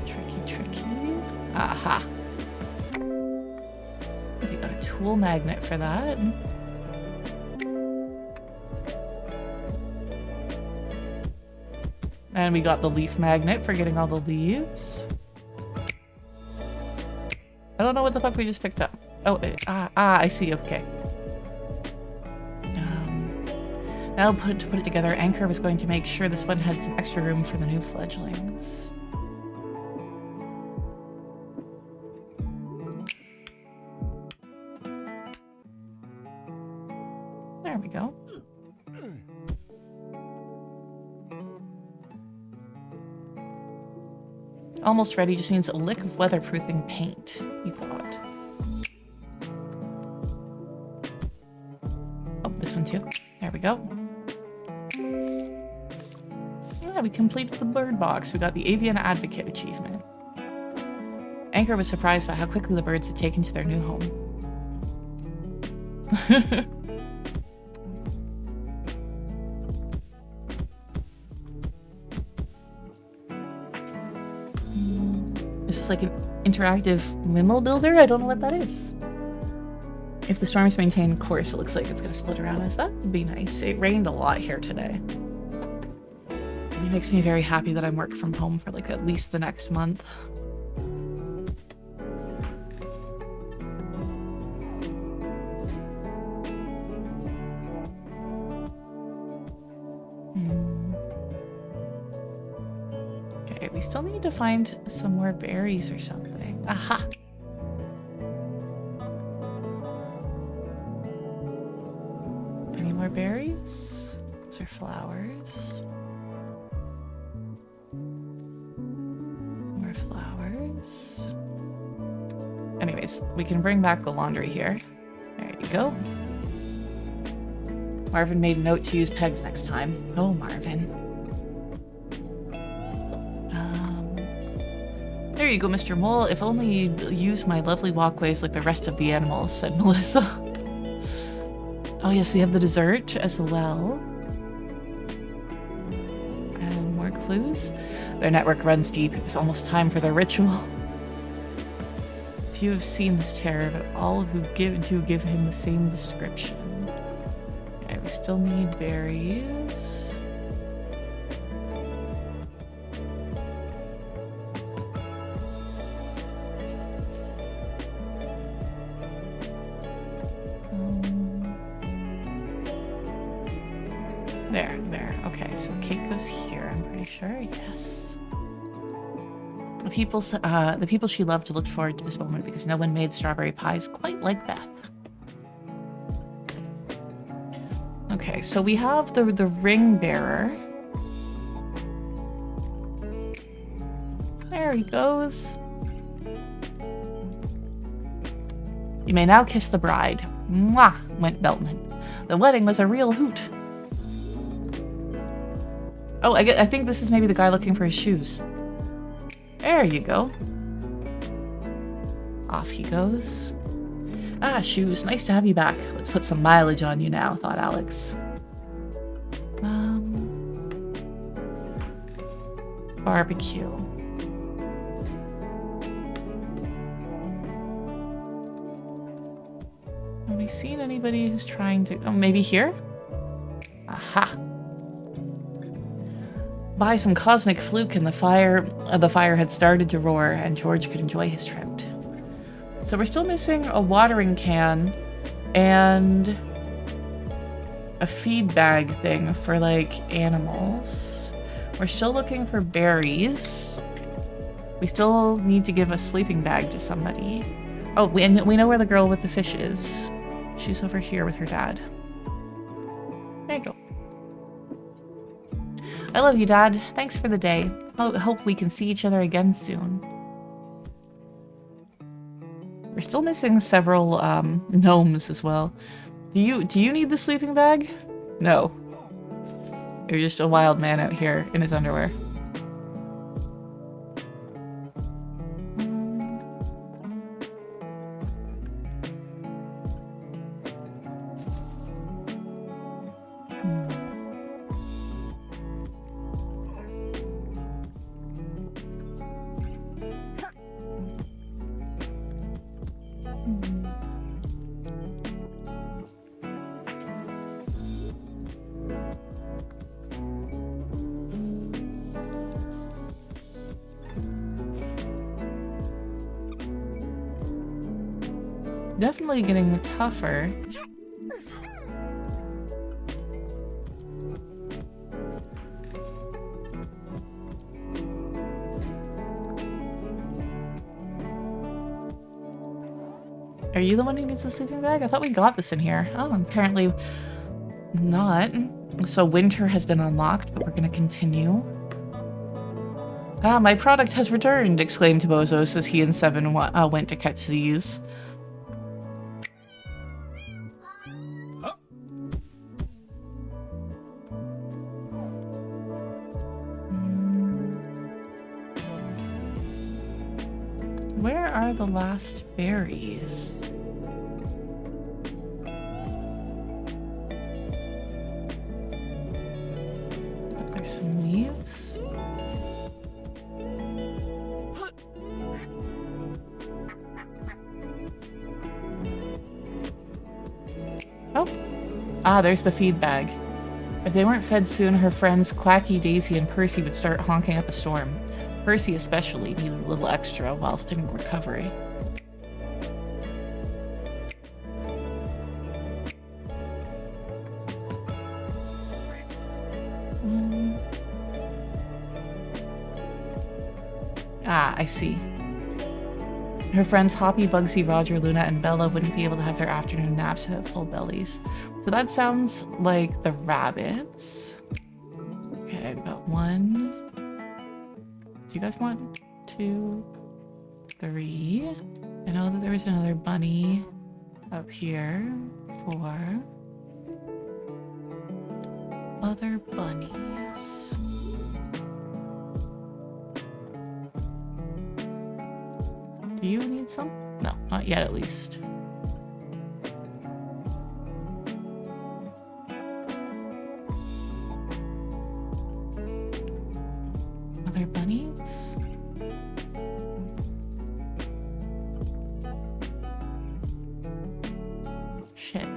Tricky. Aha. We got a tool magnet for that. And we got the leaf magnet for getting all the leaves. I don't know what the fuck we just picked up. Oh, I see, okay. Now to put it together, Anchor was going to make sure this one had some extra room for the new fledglings. There we go. Almost ready, just needs a lick of weatherproofing paint, we thought. Oh, this one too. There we go. Yeah, we completed the bird box. We got the Avian Advocate achievement. Anchor was surprised by how quickly the birds had taken to their new home. This is like an interactive windmill builder. I don't know what that is. If the storms maintain course, it looks like it's going to split around us. That would be nice. It rained a lot here today. It makes me very happy that I'm working from home for like at least the next month. Okay, we still need to find some more berries or something. Aha! Any more berries? Those are flowers. More flowers. Anyways, we can bring back the laundry here. There you go. Marvin made a note to use pegs next time. Oh, Marvin. There you go, Mr. Mole. If only you'd use my lovely walkways like the rest of the animals, said Melissa. Oh yes, we have the dessert as well. And more clues. Their network runs deep. It was almost time for their ritual. Few have seen this terror, but all who give him the same description. Okay, we still need berries. There. Okay, so cake goes here, I'm pretty sure. Yes. The people she loved looked forward to this moment because no one made strawberry pies quite like Beth. Okay, so we have the ring bearer. There he goes. You may now kiss the bride. Mwah, went Beltman. The wedding was a real hoot. Oh, I think this is maybe the guy looking for his shoes. There you go. Off he goes. Ah, shoes. Nice to have you back. Let's put some mileage on you now, thought Alex. Barbecue. Have we seen anybody who's trying to... Oh, maybe here? Aha! By some cosmic fluke and the fire had started to roar and George could enjoy his trout. So we're still missing a watering can and a feed bag thing for like animals. We're still looking for berries. We still need to give a sleeping bag to somebody. Oh, we know where the girl with the fish is. She's over here with her dad. There you go. I love you, Dad. Thanks for the day. Hope we can see each other again soon. We're still missing several gnomes as well. Do you need the sleeping bag? No. You're just a wild man out here in his underwear. Definitely getting tougher. Are you the one who needs the sleeping bag? I thought we got this in here. Oh, apparently not. So winter has been unlocked, but we're gonna continue. Ah, my product has returned, exclaimed Bozos as he and Seven went to catch these. Where are the last berries? There's some leaves. Oh. Ah, there's the feed bag. If they weren't fed soon, her friends Clacky, Daisy, and Percy would start honking up a storm. Percy especially needed a little extra whilst in recovery. Ah, I see. Her friends Hoppy, Bugsy, Roger, Luna, and Bella wouldn't be able to have their afternoon naps without full bellies. So that sounds like the rabbits. Okay, I've got 1. Do you guys want 2, 3? I know that there was another bunny up here. 4. Other bunnies. Do you need some? No, not yet at least. Other bunnies? Shit.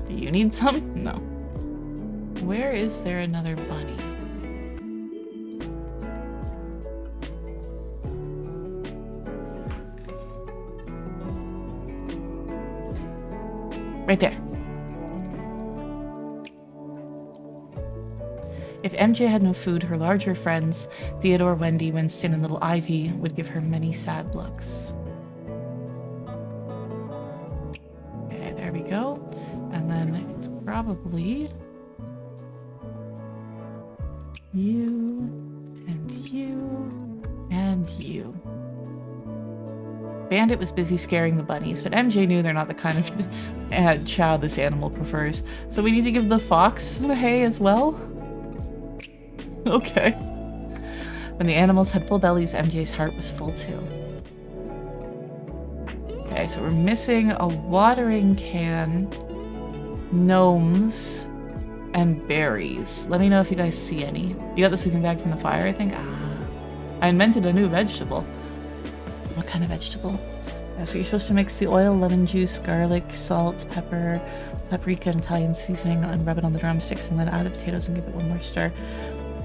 Do you need some? No. Where is there another bunny? Right there. If MJ had no food, her larger friends, Theodore, Wendy, Winston, and little Ivy, would give her many sad looks. Okay, there we go. And then it's probably you, and you, and you. Bandit was busy scaring the bunnies, but MJ knew they're not the kind of chow this animal prefers. So we need to give the fox the hay as well? Okay. When the animals had full bellies, MJ's heart was full too. Okay, so we're missing a watering can, gnomes, and berries. Let me know if you guys see any. You got the sleeping bag from the fire, I think? Ah. I invented a new vegetable. What kind of vegetable? Yeah, so you're supposed to mix the oil, lemon juice, garlic, salt, pepper, paprika, and Italian seasoning, and rub it on the drumsticks, and then add the potatoes and give it one more stir.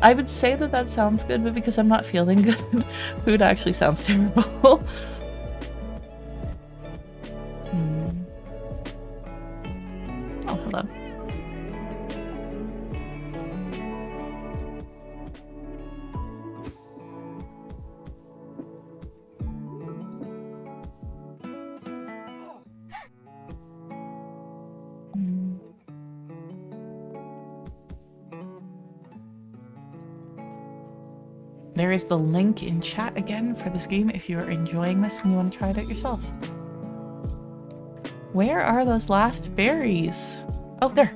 I would say that that sounds good, but because I'm not feeling good, food actually sounds terrible. Oh, hello. There is the link in chat again for this game if you are enjoying this and you want to try it out yourself. Where are those last berries? Oh, there.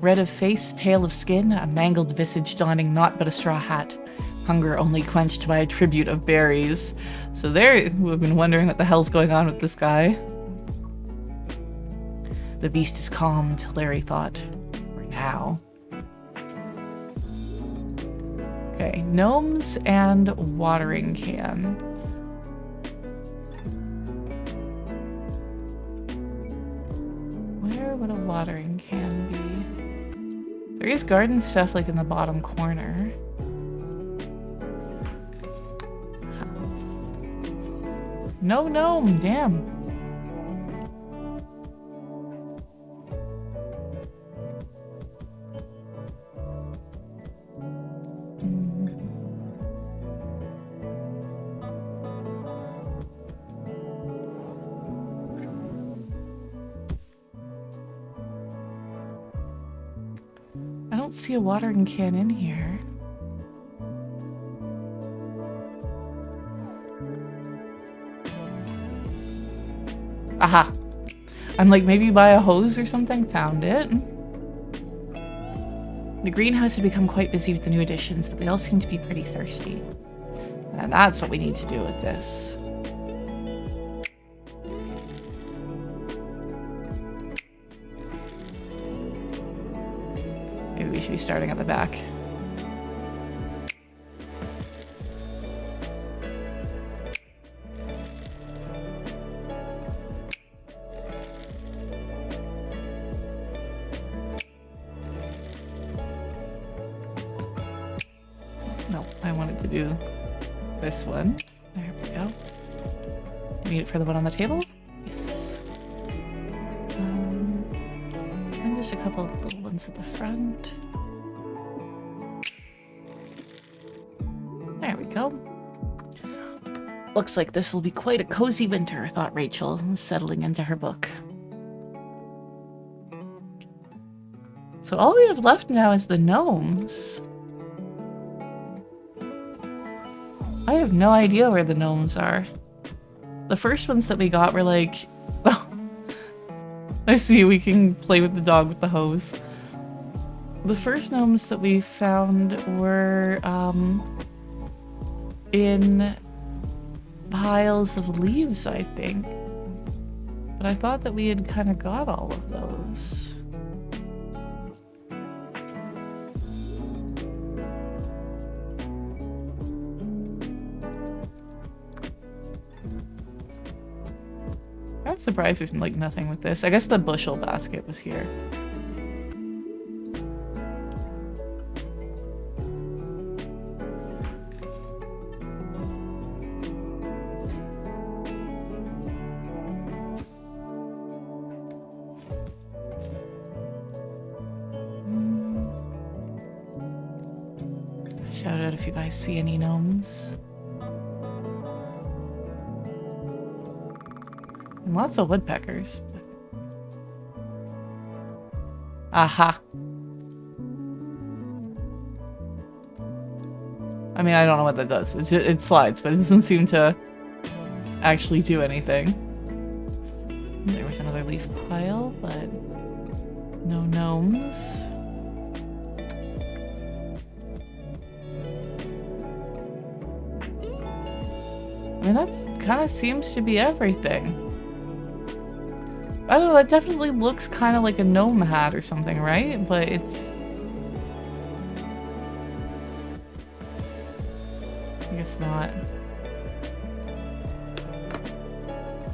Red of face, pale of skin, a mangled visage donning naught but a straw hat. Hunger only quenched by a tribute of berries. So there, we've been wondering what the hell's going on with this guy. The beast is calmed, Larry thought. For now. Okay, gnomes and watering can. Where would a watering can be? There is garden stuff like in the bottom corner. No gnome, damn. I don't see a watering can in here. Aha! I'm like, maybe buy a hose or something? Found it. The greenhouse had become quite busy with the new additions, but they all seemed to be pretty thirsty. And that's what we need to do with this. Maybe we should be starting at the back. No, I wanted to do this one. There we go. Do you need it for the one on the table? Yes. And there's a couple of little ones at the front. There we go. Looks like this will be quite a cozy winter, thought Rachel, settling into her book. So all we have left now is the gnomes. I have no idea where the gnomes are. The first ones that we got were like... Oh, I see, we can play with the dog with the hose. The first gnomes that we found were in piles of leaves, I think. But I thought that we had kind of got all of those. I'm surprised there's like nothing with this. I guess the bushel basket was here. Shout out if you guys see any gnomes. And lots of woodpeckers. Aha. I mean, I don't know what that does. It slides, but it doesn't seem to actually do anything. There was another leaf pile, but no gnomes. I mean, that kind of seems to be everything. I don't know, that definitely looks kind of like a gnome hat or something, right? But it's... I guess not.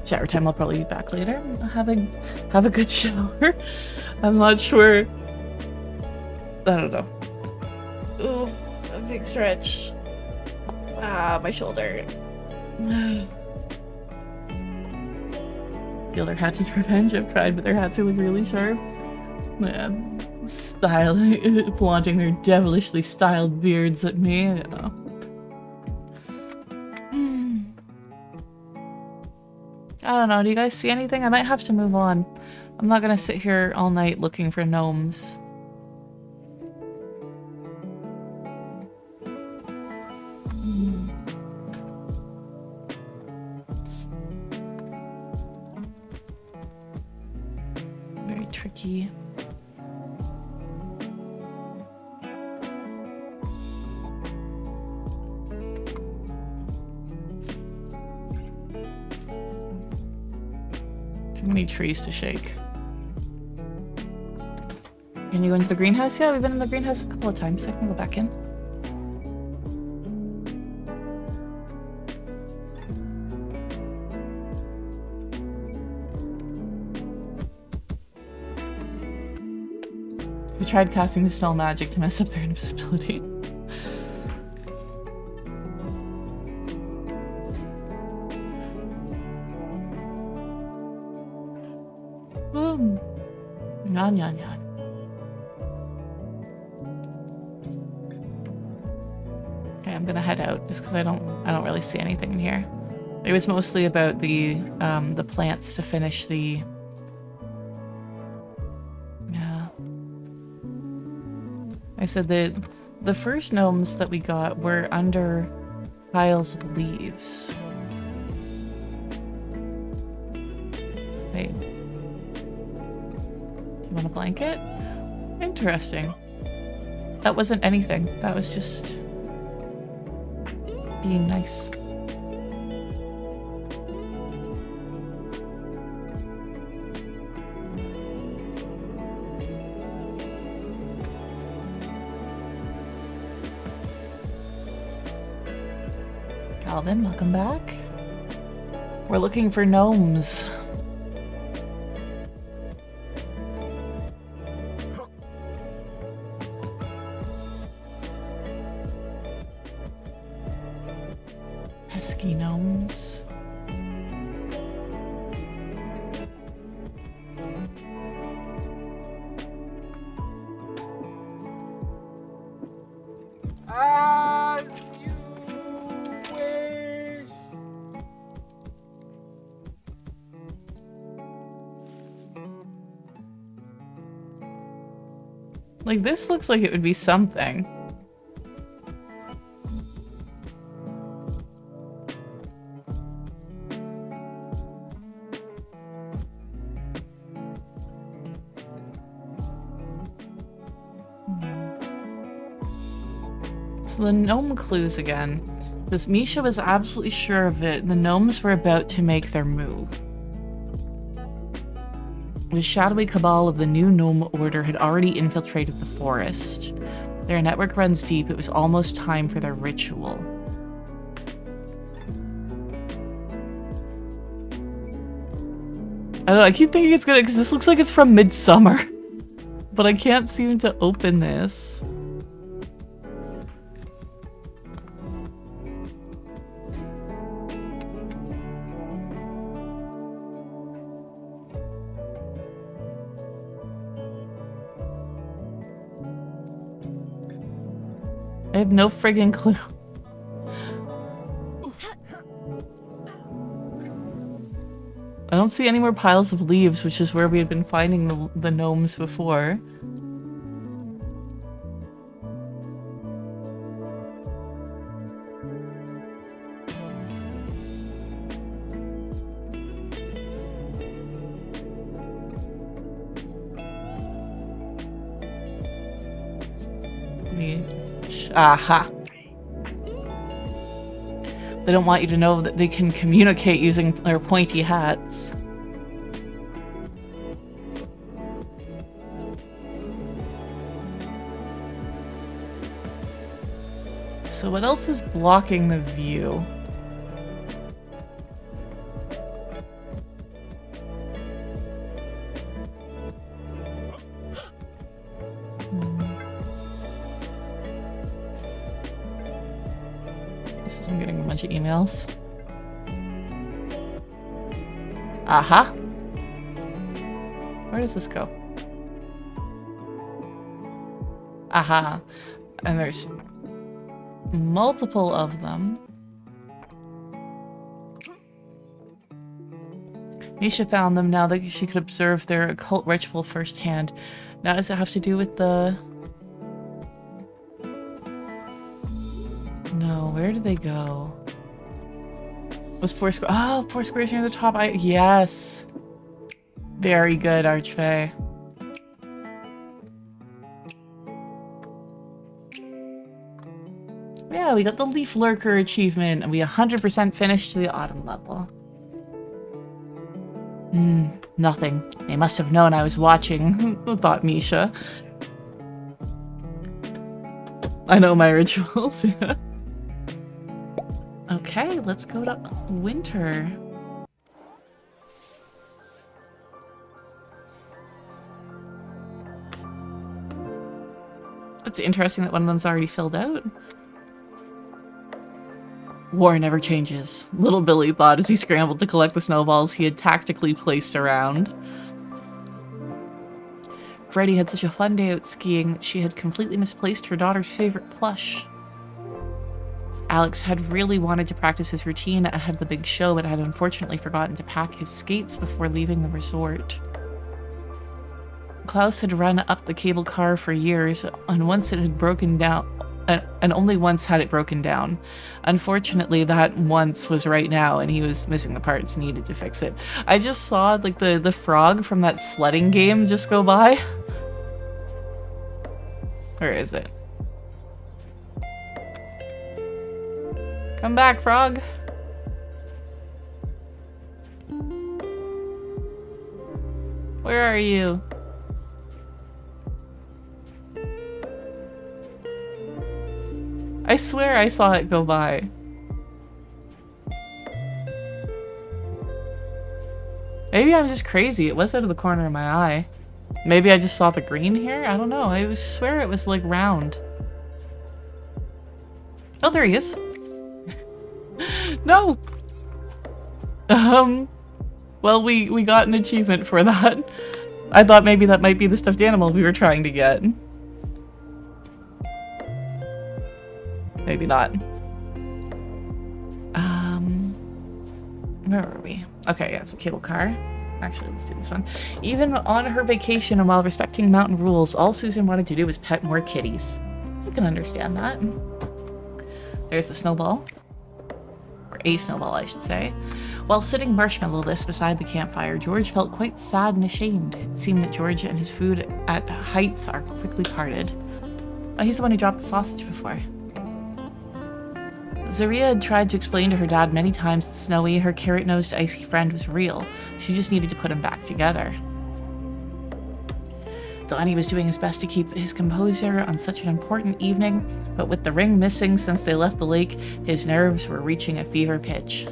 Shower time, I'll probably be back later. Have a good shower. I'm not sure. I don't know. Ooh, a big stretch. Ah, my shoulder. The other hats is revenge. I've tried, but their hats are like really sharp. Man, flaunting their devilishly styled beards at me. I don't know. I don't know. Do you guys see anything? I might have to move on. I'm not gonna sit here all night looking for gnomes. Very tricky. Too many trees to shake. Can you go into the greenhouse? Yeah, we've been in the greenhouse a couple of times. I can go back in. We tried casting the spell magic to mess up their invisibility. Nyan, nyan, nyan. Okay, I'm gonna head out just because I don't really see anything in here. It was mostly about the plants to finish the... Yeah. I said that the first gnomes that we got were under piles of leaves. Wait. Do you want a blanket? Interesting. That wasn't anything. That was just being nice. Calvin, welcome back. We're looking for gnomes. Pesky gnomes. As you wish. Like, this looks like it would be something. So the gnome clues again. Because Misha was absolutely sure of it. The gnomes were about to make their move. The shadowy cabal of the new gnome order had already infiltrated the forest. Their network runs deep. It was almost time for their ritual. I don't know, I keep thinking it's gonna, because this looks like it's from Midsummer. But I can't seem to open this. I have no friggin' clue. I don't see any more piles of leaves, which is where we had been finding the gnomes before. Aha. They don't want you to know that they can communicate using their pointy hats. So what else is blocking the view? I'm getting a bunch of emails. Aha! Where does this go? Aha! And there's multiple of them. Misha found them now that she could observe their occult ritual firsthand. Now does it have to do with the... No, where did they go? Was four squares? Oh, four squares near the top. Yes. Very good, Archfey. Yeah, we got the Leaf Lurker achievement, and we 100% finished the autumn level. Nothing. They must have known I was watching, thought Misha. I know my rituals, yeah. Okay, let's go to winter. It's interesting that one of them's already filled out. War never changes, little Billy thought as he scrambled to collect the snowballs he had tactically placed around. Freddie had such a fun day out skiing that she had completely misplaced her daughter's favorite plush. Alex had really wanted to practice his routine ahead of the big show, but had unfortunately forgotten to pack his skates before leaving the resort. Klaus had run up the cable car for years, and once it had broken down, and only once had it broken down. Unfortunately, that once was right now, and he was missing the parts needed to fix it. I just saw like the frog from that sledding game just go by. Where is it? Come back, frog. Where are you? I swear I saw it go by. Maybe I'm just crazy. It was out of the corner of my eye. Maybe I just saw the green here? I don't know. I swear it was like round. Oh, there he is. No! Well, we got an achievement for that. I thought maybe that might be the stuffed animal we were trying to get. Maybe not. Where were we? Okay, yeah, it's a cable car. Actually, let's do this one. Even on her vacation and while respecting mountain rules, all Susan wanted to do was pet more kitties. I can understand that. There's the snowball. Or a snowball, I should say. While sitting marshmallow-less beside the campfire, George felt quite sad and ashamed. It seemed that George and his food at heights are quickly parted. Oh, he's the one who dropped the sausage before. Zaria had tried to explain to her dad many times that Snowy, her carrot-nosed icy friend, was real. She just needed to put him back together. Donnie was doing his best to keep his composure on such an important evening, but with the ring missing since they left the lake, his nerves were reaching a fever pitch.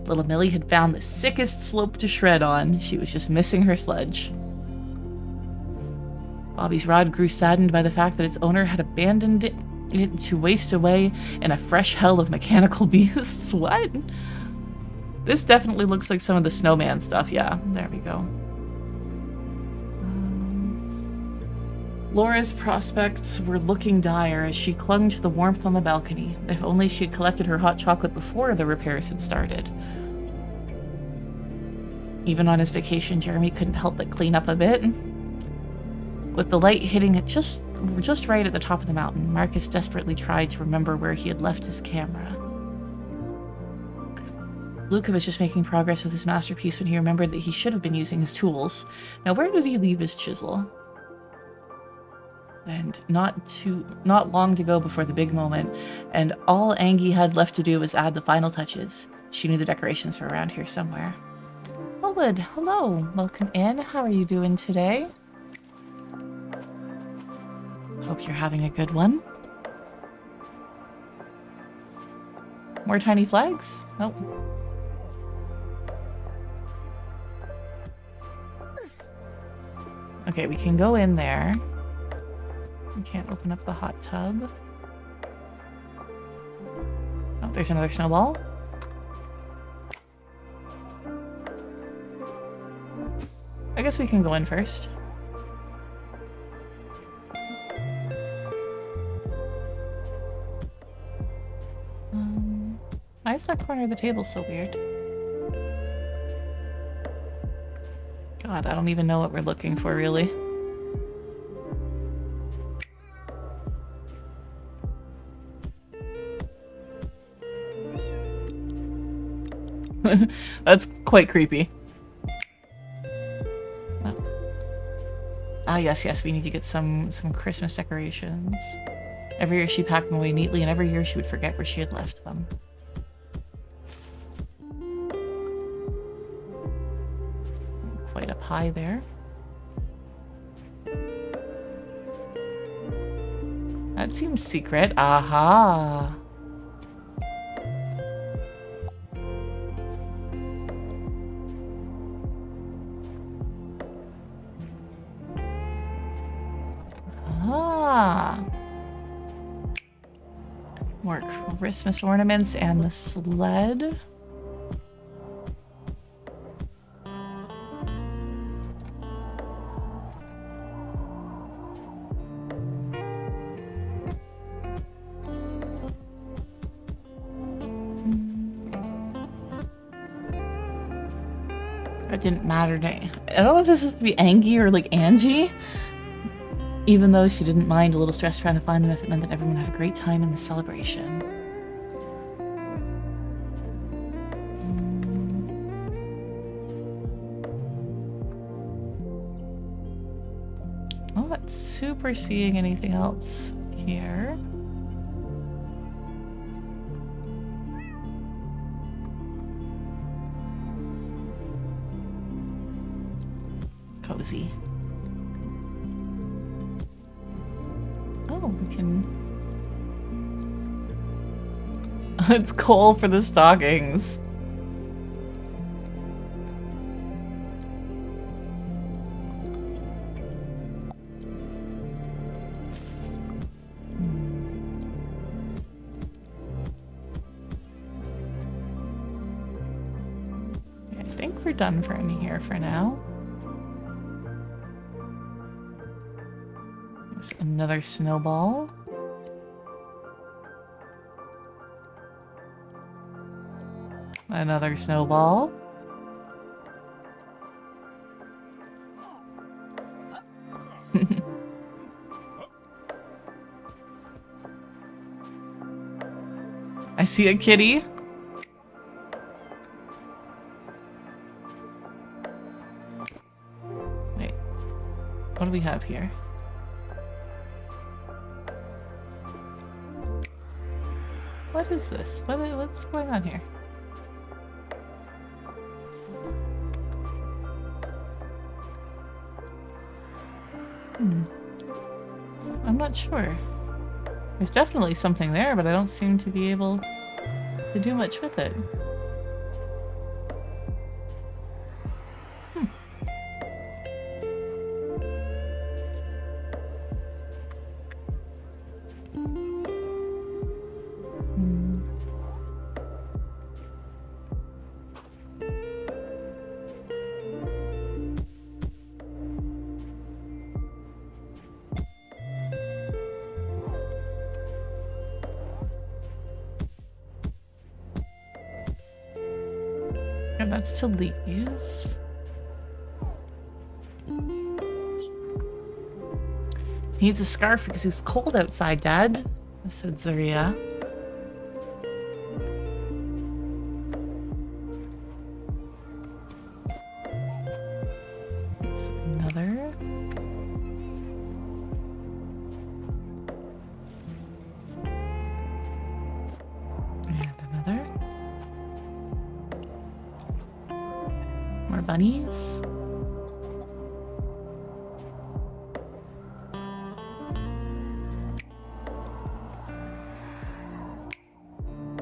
Little Millie had found the sickest slope to shred on. She was just missing her sledge. Bobby's rod grew saddened by the fact that its owner had abandoned it to waste away in a fresh hell of mechanical beasts. What? This definitely looks like some of the snowman stuff. Yeah, there we go. Laura's prospects were looking dire as she clung to the warmth on the balcony. If only she had collected her hot chocolate before the repairs had started. Even on his vacation, Jeremy couldn't help but clean up a bit. With the light hitting it just right at the top of the mountain, Marcus desperately tried to remember where he had left his camera. Luca was just making progress with his masterpiece when he remembered that he should have been using his tools. Now, where did he leave his chisel? And not long to go before the big moment, and all Angie had left to do was add the final touches. She knew the decorations were around here somewhere. Elwood, hello. Welcome in. How are you doing today? Hope you're having a good one. More tiny flags? Nope. Okay, we can go in there. We can't open up the hot tub. Oh, there's another snowball. I guess we can go in first. Why is that corner of the table so weird? God, I don't even know what we're looking for, really. That's quite creepy. Oh. Ah, yes, we need to get some Christmas decorations. Every year she packed them away neatly, and every year she would forget where she had left them. Quite up high there. That seems secret. Aha! More Christmas ornaments and the sled. That didn't matter to me. I don't know if this would be Angie or like Angie. Even though she didn't mind a little stress trying to find them if it meant that everyone would have a great time in the celebration. I'm not super seeing anything else here. Cozy. We can... It's coal for the stockings. we're done for in here for now. There's another snowball. Another snowball. I see a kitty. Wait. What do we have here? What is this? What's going on here? I'm not sure. There's definitely something there, but I don't seem to be able to do much with it. And that's to leave. He needs a scarf because it's cold outside, Dad, said Zaria. There's another. And another. More bunnies.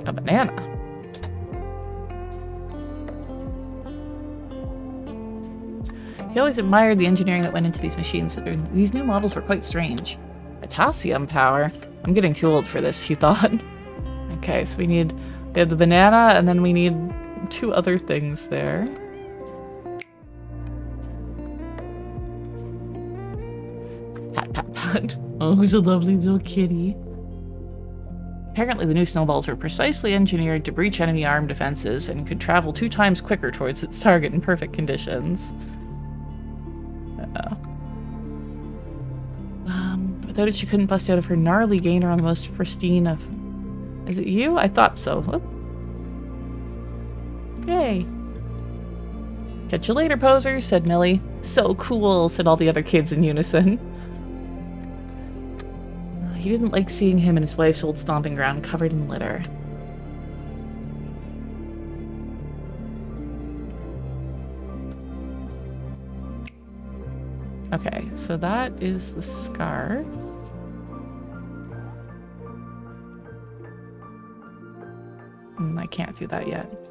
A banana. He always admired the engineering that went into these machines, but these new models were quite strange. Potassium power? I'm getting too old for this, he thought. Okay, so we have the banana, and then we need 2 other things there. Pat, pat, pat. Oh, who's a lovely little kitty. Apparently the new snowballs were precisely engineered to breach enemy armed defenses and could travel 2 times quicker towards its target in perfect conditions. Without it, she couldn't bust out of her gnarly gainer on the most pristine of... Is it you? I thought so. Whoop. Yay. Catch you later, posers, said Millie. So cool, said all the other kids in unison. He didn't like seeing him and his wife's old stomping ground covered in litter. Okay, so that is the scarf. I can't do that yet.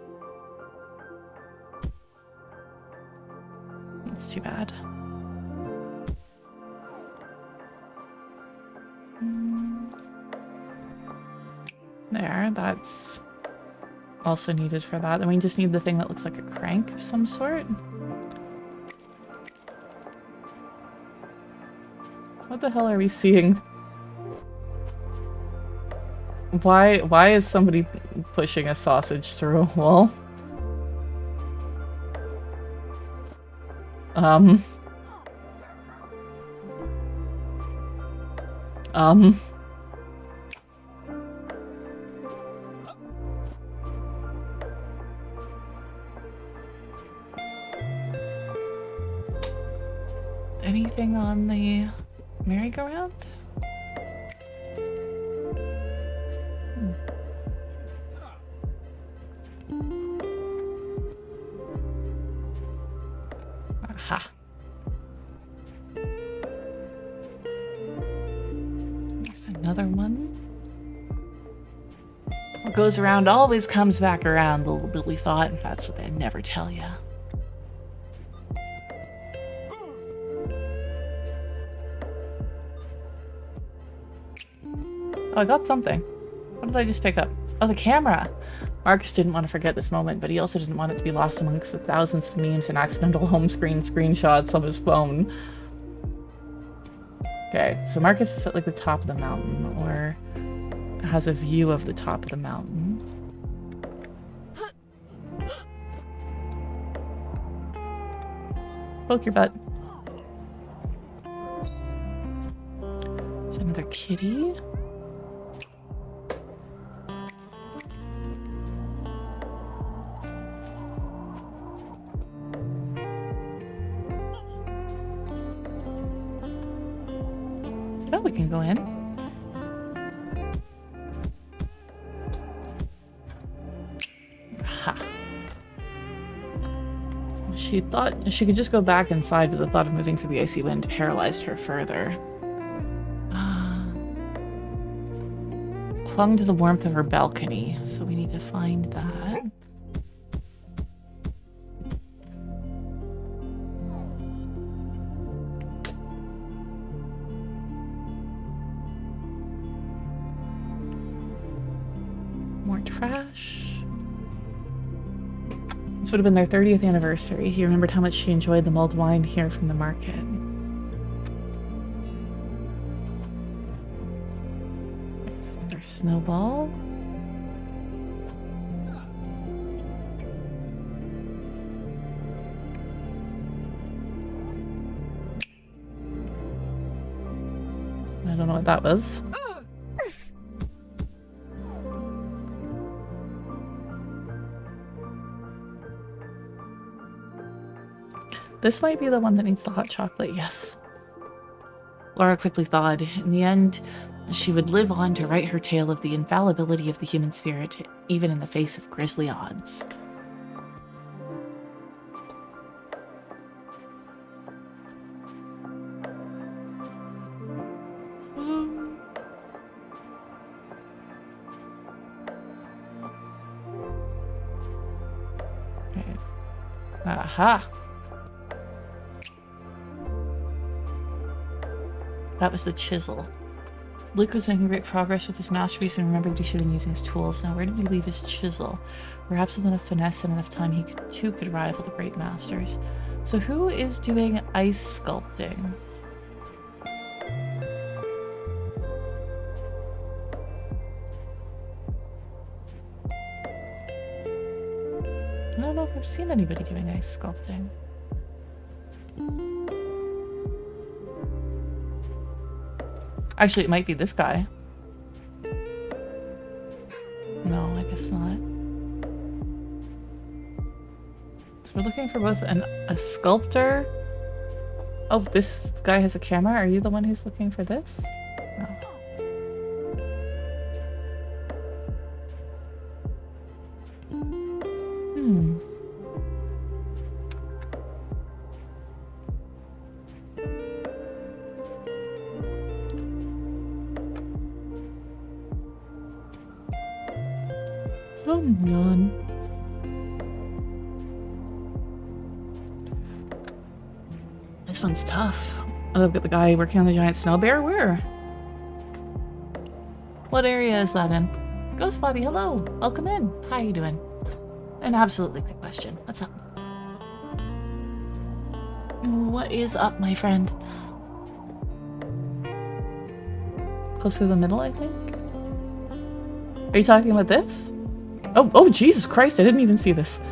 That's too bad. There, that's also needed for that. Then we just need the thing that looks like a crank of some sort. What the hell are we seeing? Why is somebody pushing a sausage through a wall? Anything on the merry-go-round? Aha. There's another one. What goes around always comes back around, little Billy thought. That's what they'd never tell you. Oh, I got something. What did I just pick up? Oh, the camera. Marcus didn't want to forget this moment, but he also didn't want it to be lost amongst the thousands of memes and accidental home screen screenshots of his phone. Okay, so Marcus is at like the top of the mountain, or has a view of the top of the mountain. Poke your butt. There's another kitty. Oh, we can go in. Ha. She thought she could just go back inside, but the thought of moving through the icy wind paralyzed her further. Clung to the warmth of her balcony, so we need to find that. More trash. This would have been their 30th anniversary. He remembered how much she enjoyed the mulled wine here from the market. There's another snowball. I don't know what that was. This might be the one that needs the hot chocolate, yes. Laura quickly thawed. In the end, she would live on to write her tale of the infallibility of the human spirit, even in the face of grisly odds. Okay. Aha! That was the chisel. Luke was making great progress with his masterpiece and remembered he should have been using his tools. Now, where did he leave his chisel? Perhaps with enough finesse and enough time, he too could rival the great masters. So who is doing ice sculpting? I don't know if I've seen anybody doing ice sculpting. Actually, it might be this guy. No, I guess not. So we're looking for both a sculptor. Oh, this guy has a camera. Are you the one who's looking for this? No. None. This one's tough. Oh, look at the guy working on the giant snow bear. Where? What area is that in? Ghost Body, hello. Welcome in. How are you doing? An absolutely quick question. What's up? What is up, my friend? Close to the middle, I think? Are you talking about this? Oh, Jesus Christ, I didn't even see this.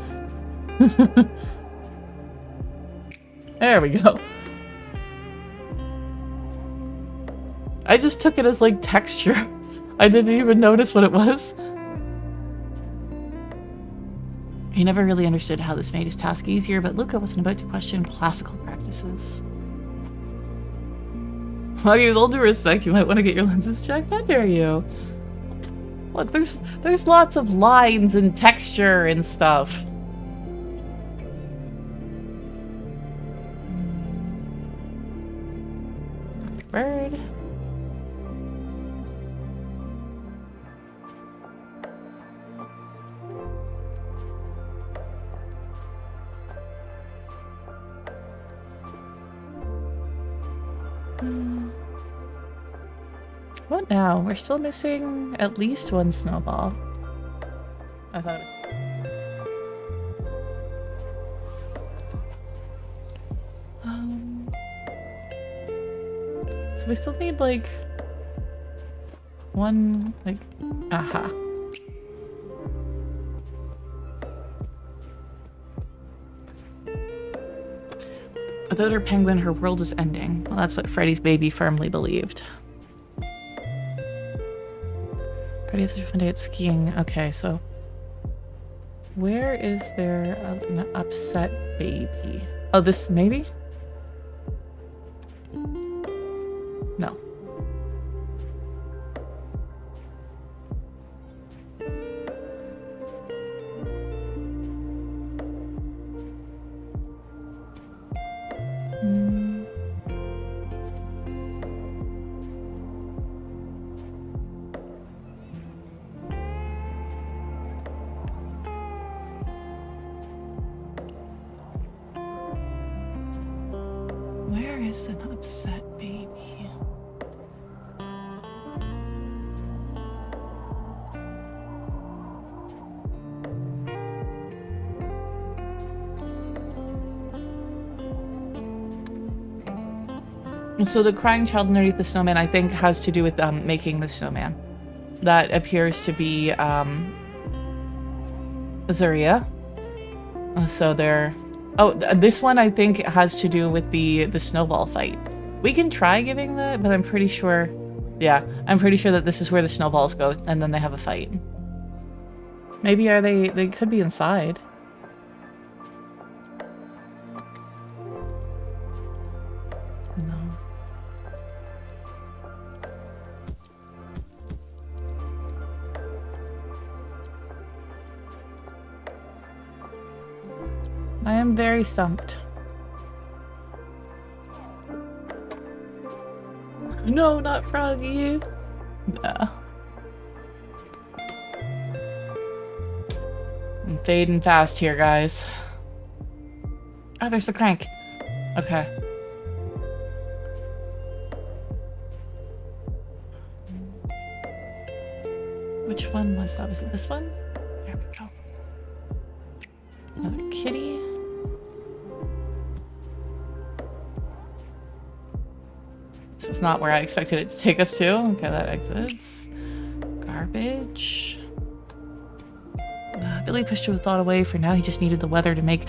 There we go. I just took it as, like, texture. I didn't even notice what it was. He never really understood how this made his task easier, but Luca wasn't about to question classical practices. Well, with all due respect, you might want to get your lenses checked. How dare you? Look, there's lots of lines and texture and stuff. Bird. What now? We're still missing at least one snowball. I thought it was... So we still need, like... one, like... Aha. Without her penguin, her world is ending. Well, that's what Freddy's baby firmly believed. Freddy has such a fun day at skiing. Okay, so... where is there an upset baby? Oh, this maybe? No. Where is an upset baby? So the crying child underneath the snowman, I think, has to do with making the snowman. That appears to be Azuria. So they're... oh, this one I think has to do with the snowball fight. We can try giving that, but I'm pretty sure... yeah, I'm pretty sure that this is where the snowballs go, and then they have a fight. Maybe are they... they could be inside. No. I am very stumped. No, not Froggy. No. I'm fading fast here, guys. Oh, there's the crank. Okay. Which one was that? Was it this one? There we go. Another kitty. This was not where I expected it to take us to. Okay, that exits. Garbage. Billy pushed the thought away. For now, he just needed the weather to make...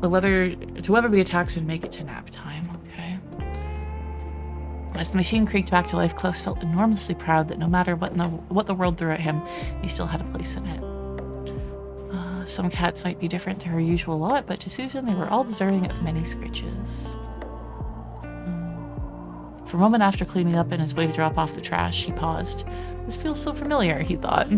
the weather... to weather the attacks and make it to nap time. Okay. As the machine creaked back to life, Klaus felt enormously proud that no matter what the world threw at him, he still had a place in it. Some cats might be different to her usual lot, but to Susan, they were all deserving of many scritches. For a moment after cleaning up in his way to drop off the trash, he paused. This feels so familiar, he thought.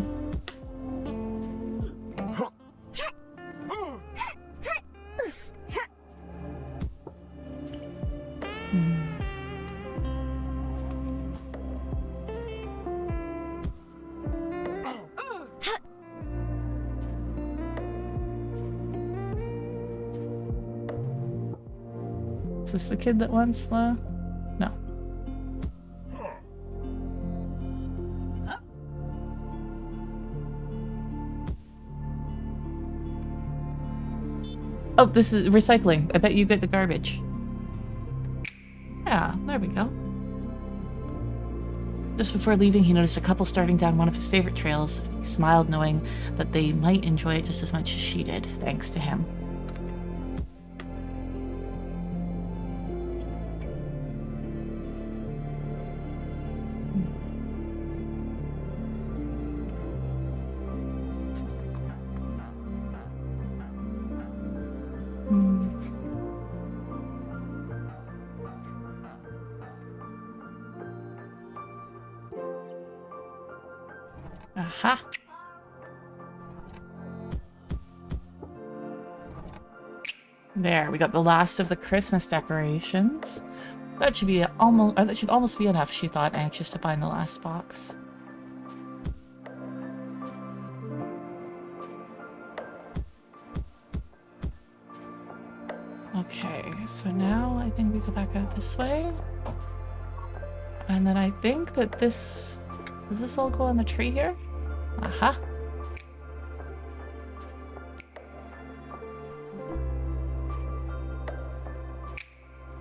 Is this the kid that wants the... no. Oh, this is recycling. I bet you get the garbage. Yeah, there we go. Just before leaving, he noticed a couple starting down one of his favorite trails. He smiled, knowing that they might enjoy it just as much as she did, thanks to him. Aha! There, we got the last of the Christmas decorations. That should be almost be enough, she thought, anxious to find the last box. Okay, so now I think we go back out this way. And then I think that this... does this all go on the tree here? Aha!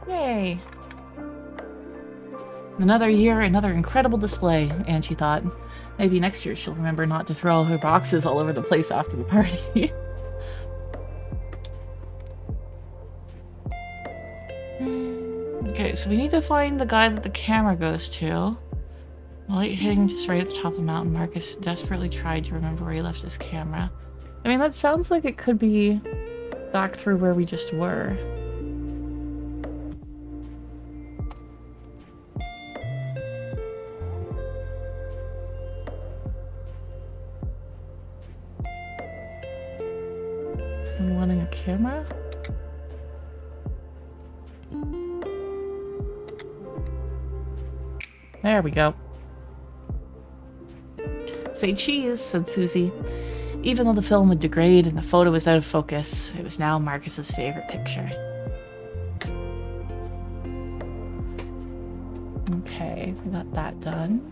Yay! Another year, another incredible display, and she thought, maybe next year she'll remember not to throw all her boxes all over the place after the party. Okay, so we need to find the guy that the camera goes to. Light hitting just right at the top of the mountain. Marcus desperately tried to remember where he left his camera. I mean, that sounds like it could be back through where we just were. Someone wanting a camera? There we go. Say cheese, said Susie. Even though the film would degrade and the photo was out of focus, it was now Marcus's favorite picture. Okay, we got that done.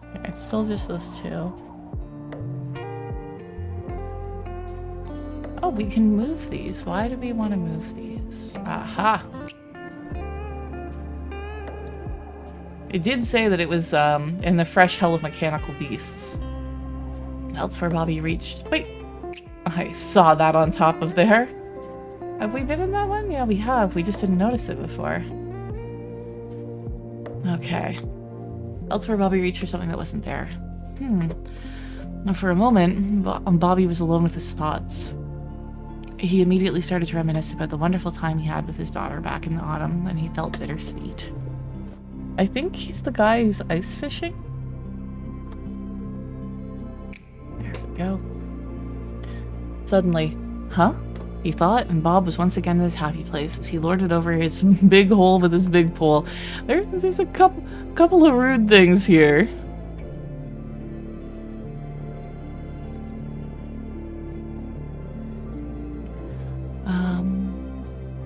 Okay, it's still just those two. Oh, we can move these. Why do we want to move these? Aha! It did say that it was in the fresh hell of mechanical beasts. Elsewhere Bobby reached. Wait! I saw that on top of there. Have we been in that one? Yeah, we have. We just didn't notice it before. Okay. Elsewhere Bobby reached for something that wasn't there. For a moment, Bobby was alone with his thoughts. He immediately started to reminisce about the wonderful time he had with his daughter back in the autumn, and he felt bittersweet. I think he's the guy who's ice fishing. There we go. Suddenly, huh? He thought, and Bob was once again in his happy place as he lorded over his big hole with his big pole. There's a couple of rude things here.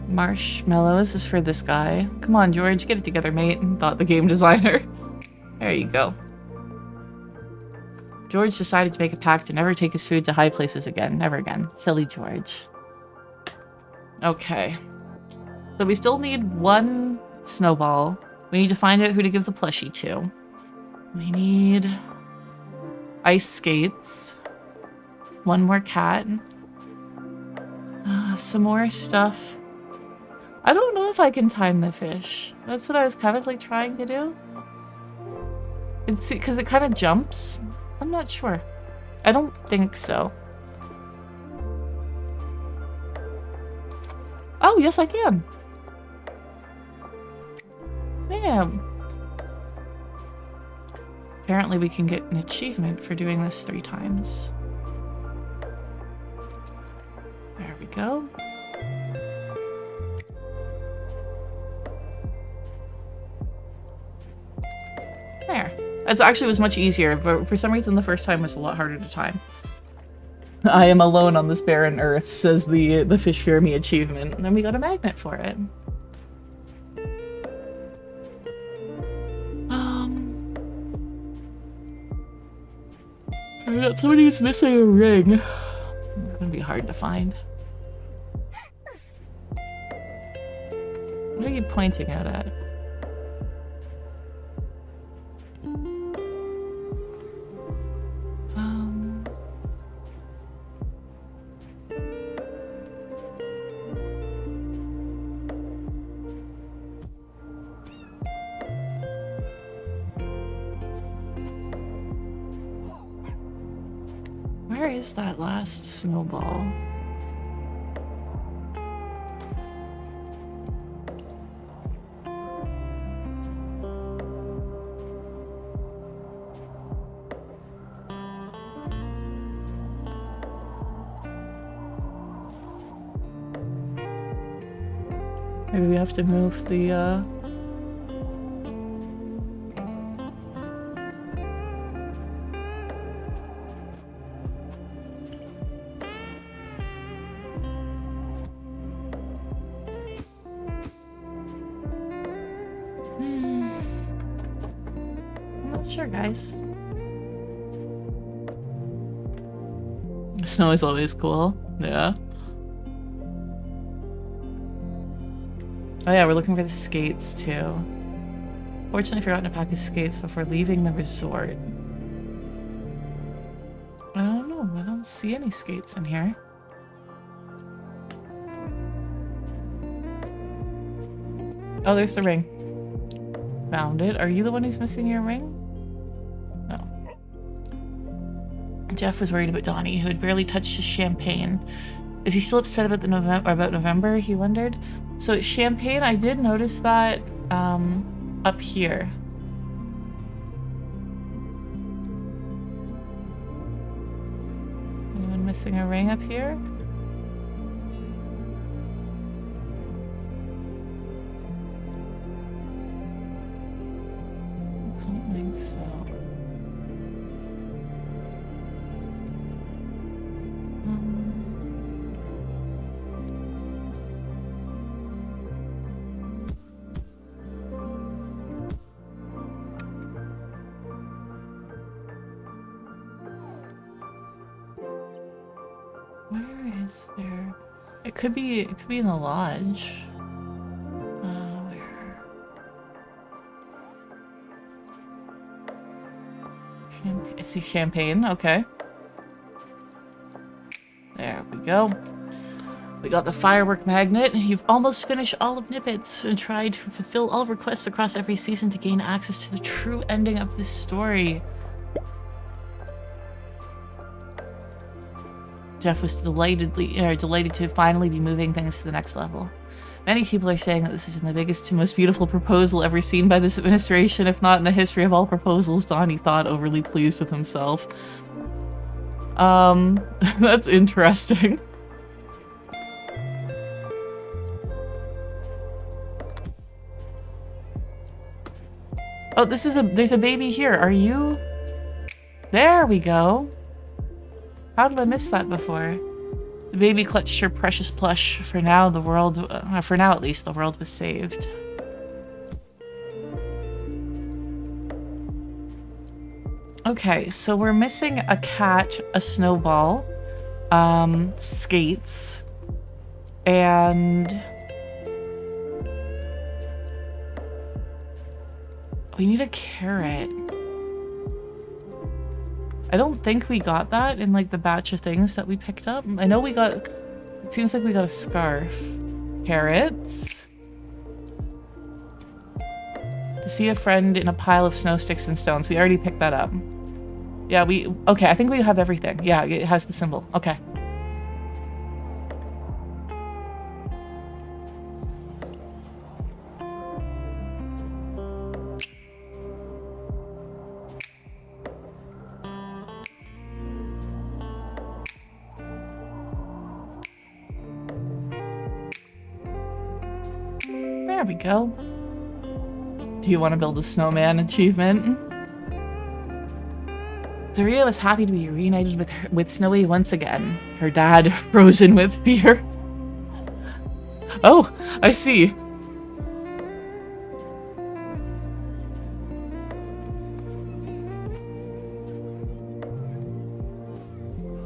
Marshmallows is for this guy. Come on, George, get it together, mate, thought the game designer. There you go. George decided to make a pact to never take his food to high places again. Never again. Silly George. Okay. So we still need one snowball. We need to find out who to give the plushie to. We need ice skates. One more cat. Some more stuff. I don't know if I can time the fish. That's what I was kind of like trying to do. It's because it kind of jumps. I'm not sure. I don't think so. Oh, yes, I can. Damn. Apparently we can get an achievement for doing this 3 times. There we go. There. It actually was much easier, but for some reason the first time was a lot harder to time. I am alone on this barren earth, says the Fish Fear Me achievement. And then we got a magnet for it. I got somebody who's missing a ring. It's gonna be hard to find. What are you pointing out at? Where is that last snowball? Maybe we have to move the, sure, guys. Snow is always cool. Yeah. Oh yeah, we're looking for the skates too. Fortunately, forgotten to pack his skates before leaving the resort. I don't know. I don't see any skates in here. Oh, there's the ring. Found it. Are you the one who's missing your ring? No. Jeff was worried about Donnie, who had barely touched his champagne. Is he still upset about November? He wondered. So champagne, I did notice that up here. Anyone missing a ring up here? I don't think so. Where is there? It could be in the lodge. Where? It's a champagne, okay. There we go. We got the firework magnet. You've almost finished all of Nippets and tried to fulfill all requests across every season to gain access to the true ending of this story. Jeff was delighted to finally be moving things to the next level. Many people are saying that this has been the biggest and most beautiful proposal ever seen by this administration, if not in the history of all proposals. Donnie thought, overly pleased with himself. That's interesting. Oh, there's a baby here. Are you? There we go. How did I miss that before? The baby clutched her precious plush. For now, at least, the world was saved. Okay, so we're missing a cat, a snowball, skates, and we need a carrot. I don't think we got that in like the batch of things that we picked up. I know we got, it seems like we got a scarf. Carrots. To see a friend in a pile of snow sticks and stones. We already picked that up. Yeah, okay, I think we have everything. Yeah, it has the symbol. Okay. There we go. Do you want to build a snowman achievement? Zaria was happy to be reunited with Snowy once again. Her dad frozen with fear. Oh, I see.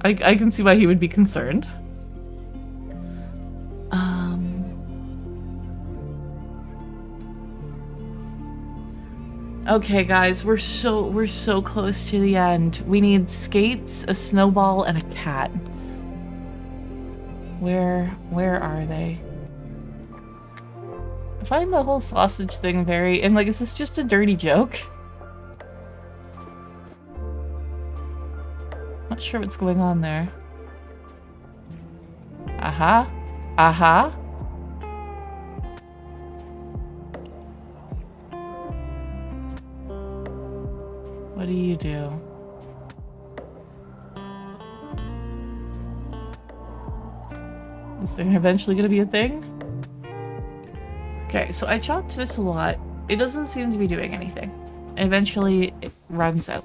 I can see why he would be concerned. Okay, guys, we're so close to the end. We need skates, a snowball, and a cat. Where are they? I find the whole sausage thing and like, is this just a dirty joke? Not sure what's going on there. Aha. Aha. What do you do? Is there eventually gonna be a thing? Okay, so I chopped this a lot. It doesn't seem to be doing anything. Eventually, it runs out.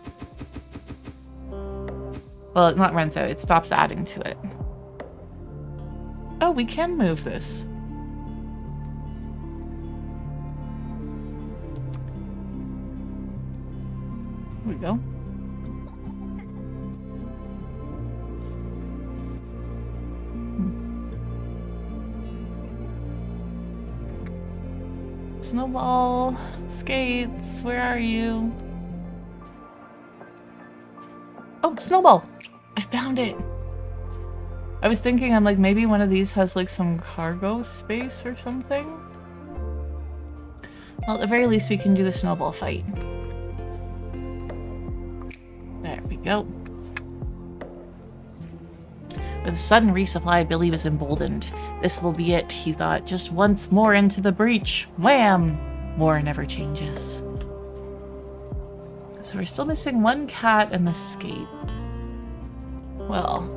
Well, it not runs out, it stops adding to it. Oh, we can move this. we go. Snowball, skates, where are you? Oh, it's Snowball! I found it! I was thinking, I'm like, maybe one of these has like some cargo space or something? Well, at the very least, we can do the snowball fight. There we go. With a sudden resupply, Billy was emboldened. This will be it, he thought. Just once more into the breach. Wham! War never changes. So we're still missing one cat and the skate. Well,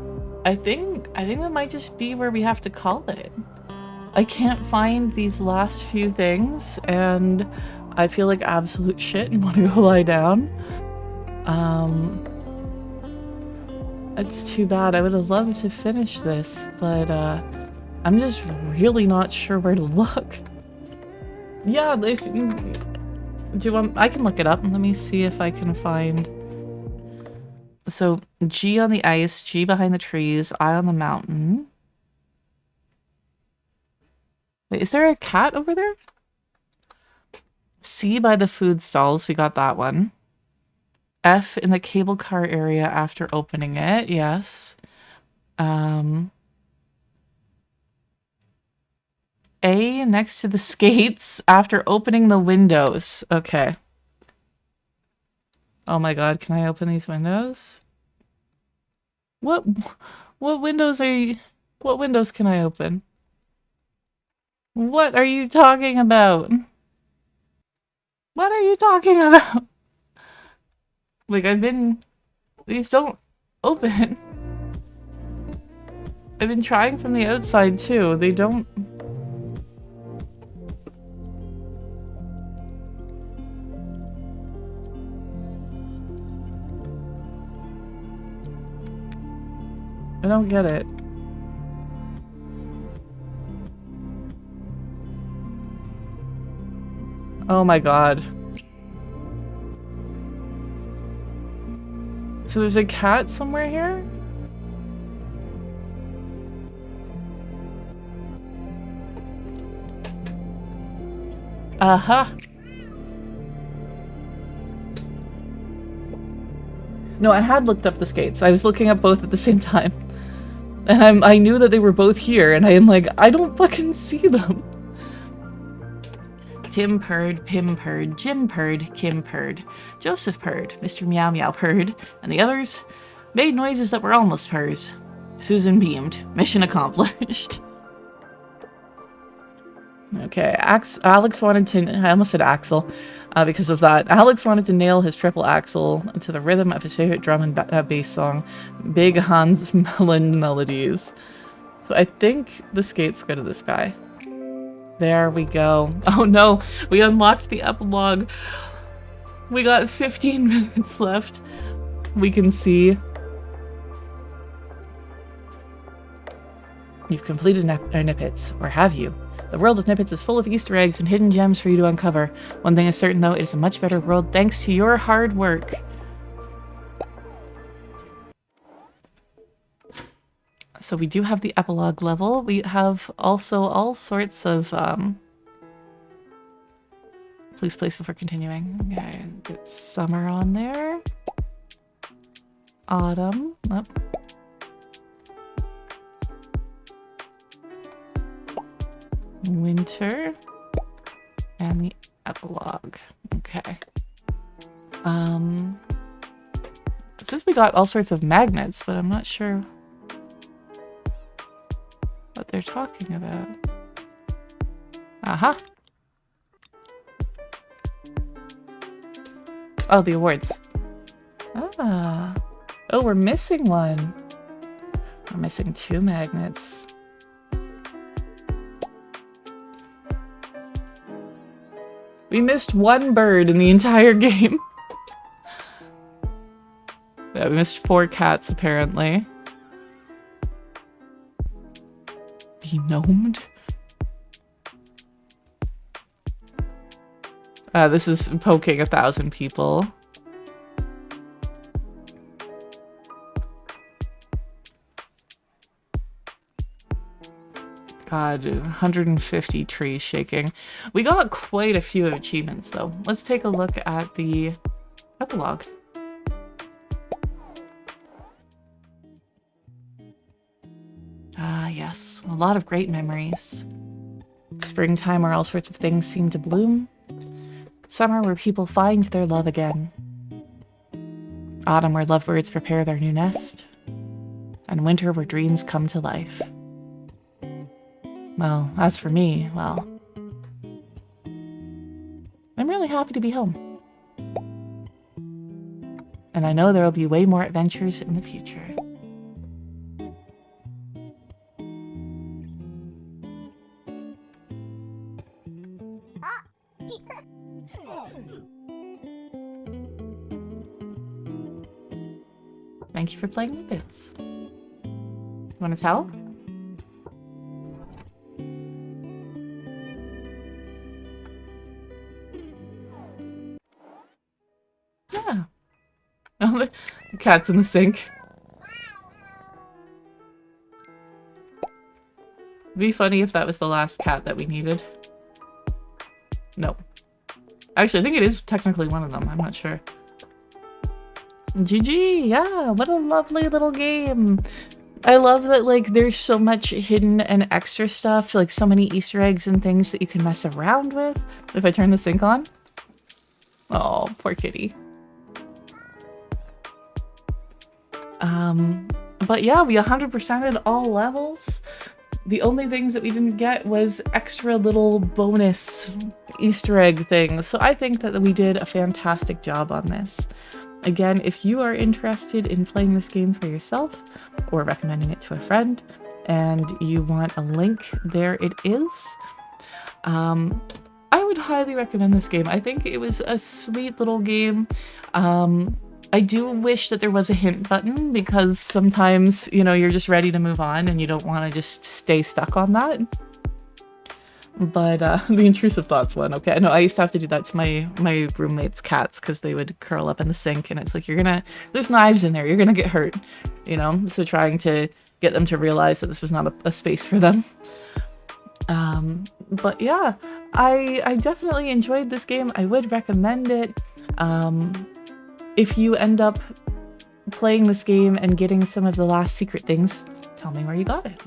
I think that might just be where we have to call it. I can't find these last few things, and I feel like absolute shit and want to go lie down. It's too bad. I would have loved to finish this, but I'm just really not sure where to look. Yeah, if do you want, I can look it up. Let me see if I can find. So G on the ice, G behind the trees, I on the mountain. Wait, is there a cat over there? C by the food stalls, we got that one. F in the cable car area after opening it, yes. A next to the skates after opening the windows. Okay. Oh my god, can I open these windows? What windows are you... What windows can I open? What are you talking about? What are you talking about? Like, these don't open. I've been trying from the outside too. They don't... I don't get it. Oh my god. So there's a cat somewhere here? Uh-huh. No, I had looked up the skates. I was looking up both at the same time. And I knew that they were both here, and I am like, I don't fucking see them. Tim purred, Pim purred, Jim purred, Kim purred, Joseph purred, Mr. Meow Meow purred, and the others made noises that were almost purrs. Susan beamed. Mission accomplished. Okay, Alex wanted to... I almost said Axel because of that. Alex wanted to nail his triple axel to the rhythm of his favorite drum and bass song, Big Hans Melon Melodies. So I think the skates go to this guy. There we go. Oh no, we unlocked the epilogue. We got 15 minutes left. We can see. You've completed Nippets, or have you? The world of Nippets is full of Easter eggs and hidden gems for you to uncover. One thing is certain though, it is a much better world thanks to your hard work. So we do have the epilogue level. We have also all sorts of please place before continuing. Okay, get summer on there. Autumn. Oh. Winter. And the epilogue. Okay. It says we got all sorts of magnets, but I'm not sure what they're talking about. Aha! Oh, the awards. Ah. Oh, we're missing one. We're missing 2 magnets. We missed 1 bird in the entire game. Yeah, we missed 4 cats, apparently. Denomed? This is poking 1,000 people. God, 150 trees shaking. We got quite a few achievements though. Let's take a look at the epilogue. Ah, yes, a lot of great memories. Springtime where all sorts of things seem to bloom. Summer where people find their love again. Autumn where lovebirds prepare their new nest. And winter where dreams come to life. Well, as for me, well, I'm really happy to be home. And I know there will be way more adventures in the future. Thank you for playing Nippets. You want to tell? Yeah. Oh, the cat's in the sink. It'd be funny if that was the last cat that we needed. No. Actually, I think it is technically one of them. I'm not sure. GG! Yeah, what a lovely little game. I love that, like, there's so much hidden and extra stuff, like so many Easter eggs and things that you can mess around with. If I turn the sink on. Oh, poor kitty. But yeah, we 100%ed all levels. The only things that we didn't get was extra little bonus Easter egg things. So I think that we did a fantastic job on this. Again, if you are interested in playing this game for yourself or recommending it to a friend and you want a link, there it is. I would highly recommend this game. I think it was a sweet little game. I do wish that there was a hint button because sometimes, you know, you're just ready to move on and you don't want to just stay stuck on that. But the intrusive thoughts one, okay. No, I used to have to do that to my roommates' cats because they would curl up in the sink and it's like, there's knives in there, you're gonna get hurt, you know? So trying to get them to realize that this was not a space for them. But yeah, I definitely enjoyed this game. I would recommend it. If you end up playing this game and getting some of the last secret things, tell me where you got it.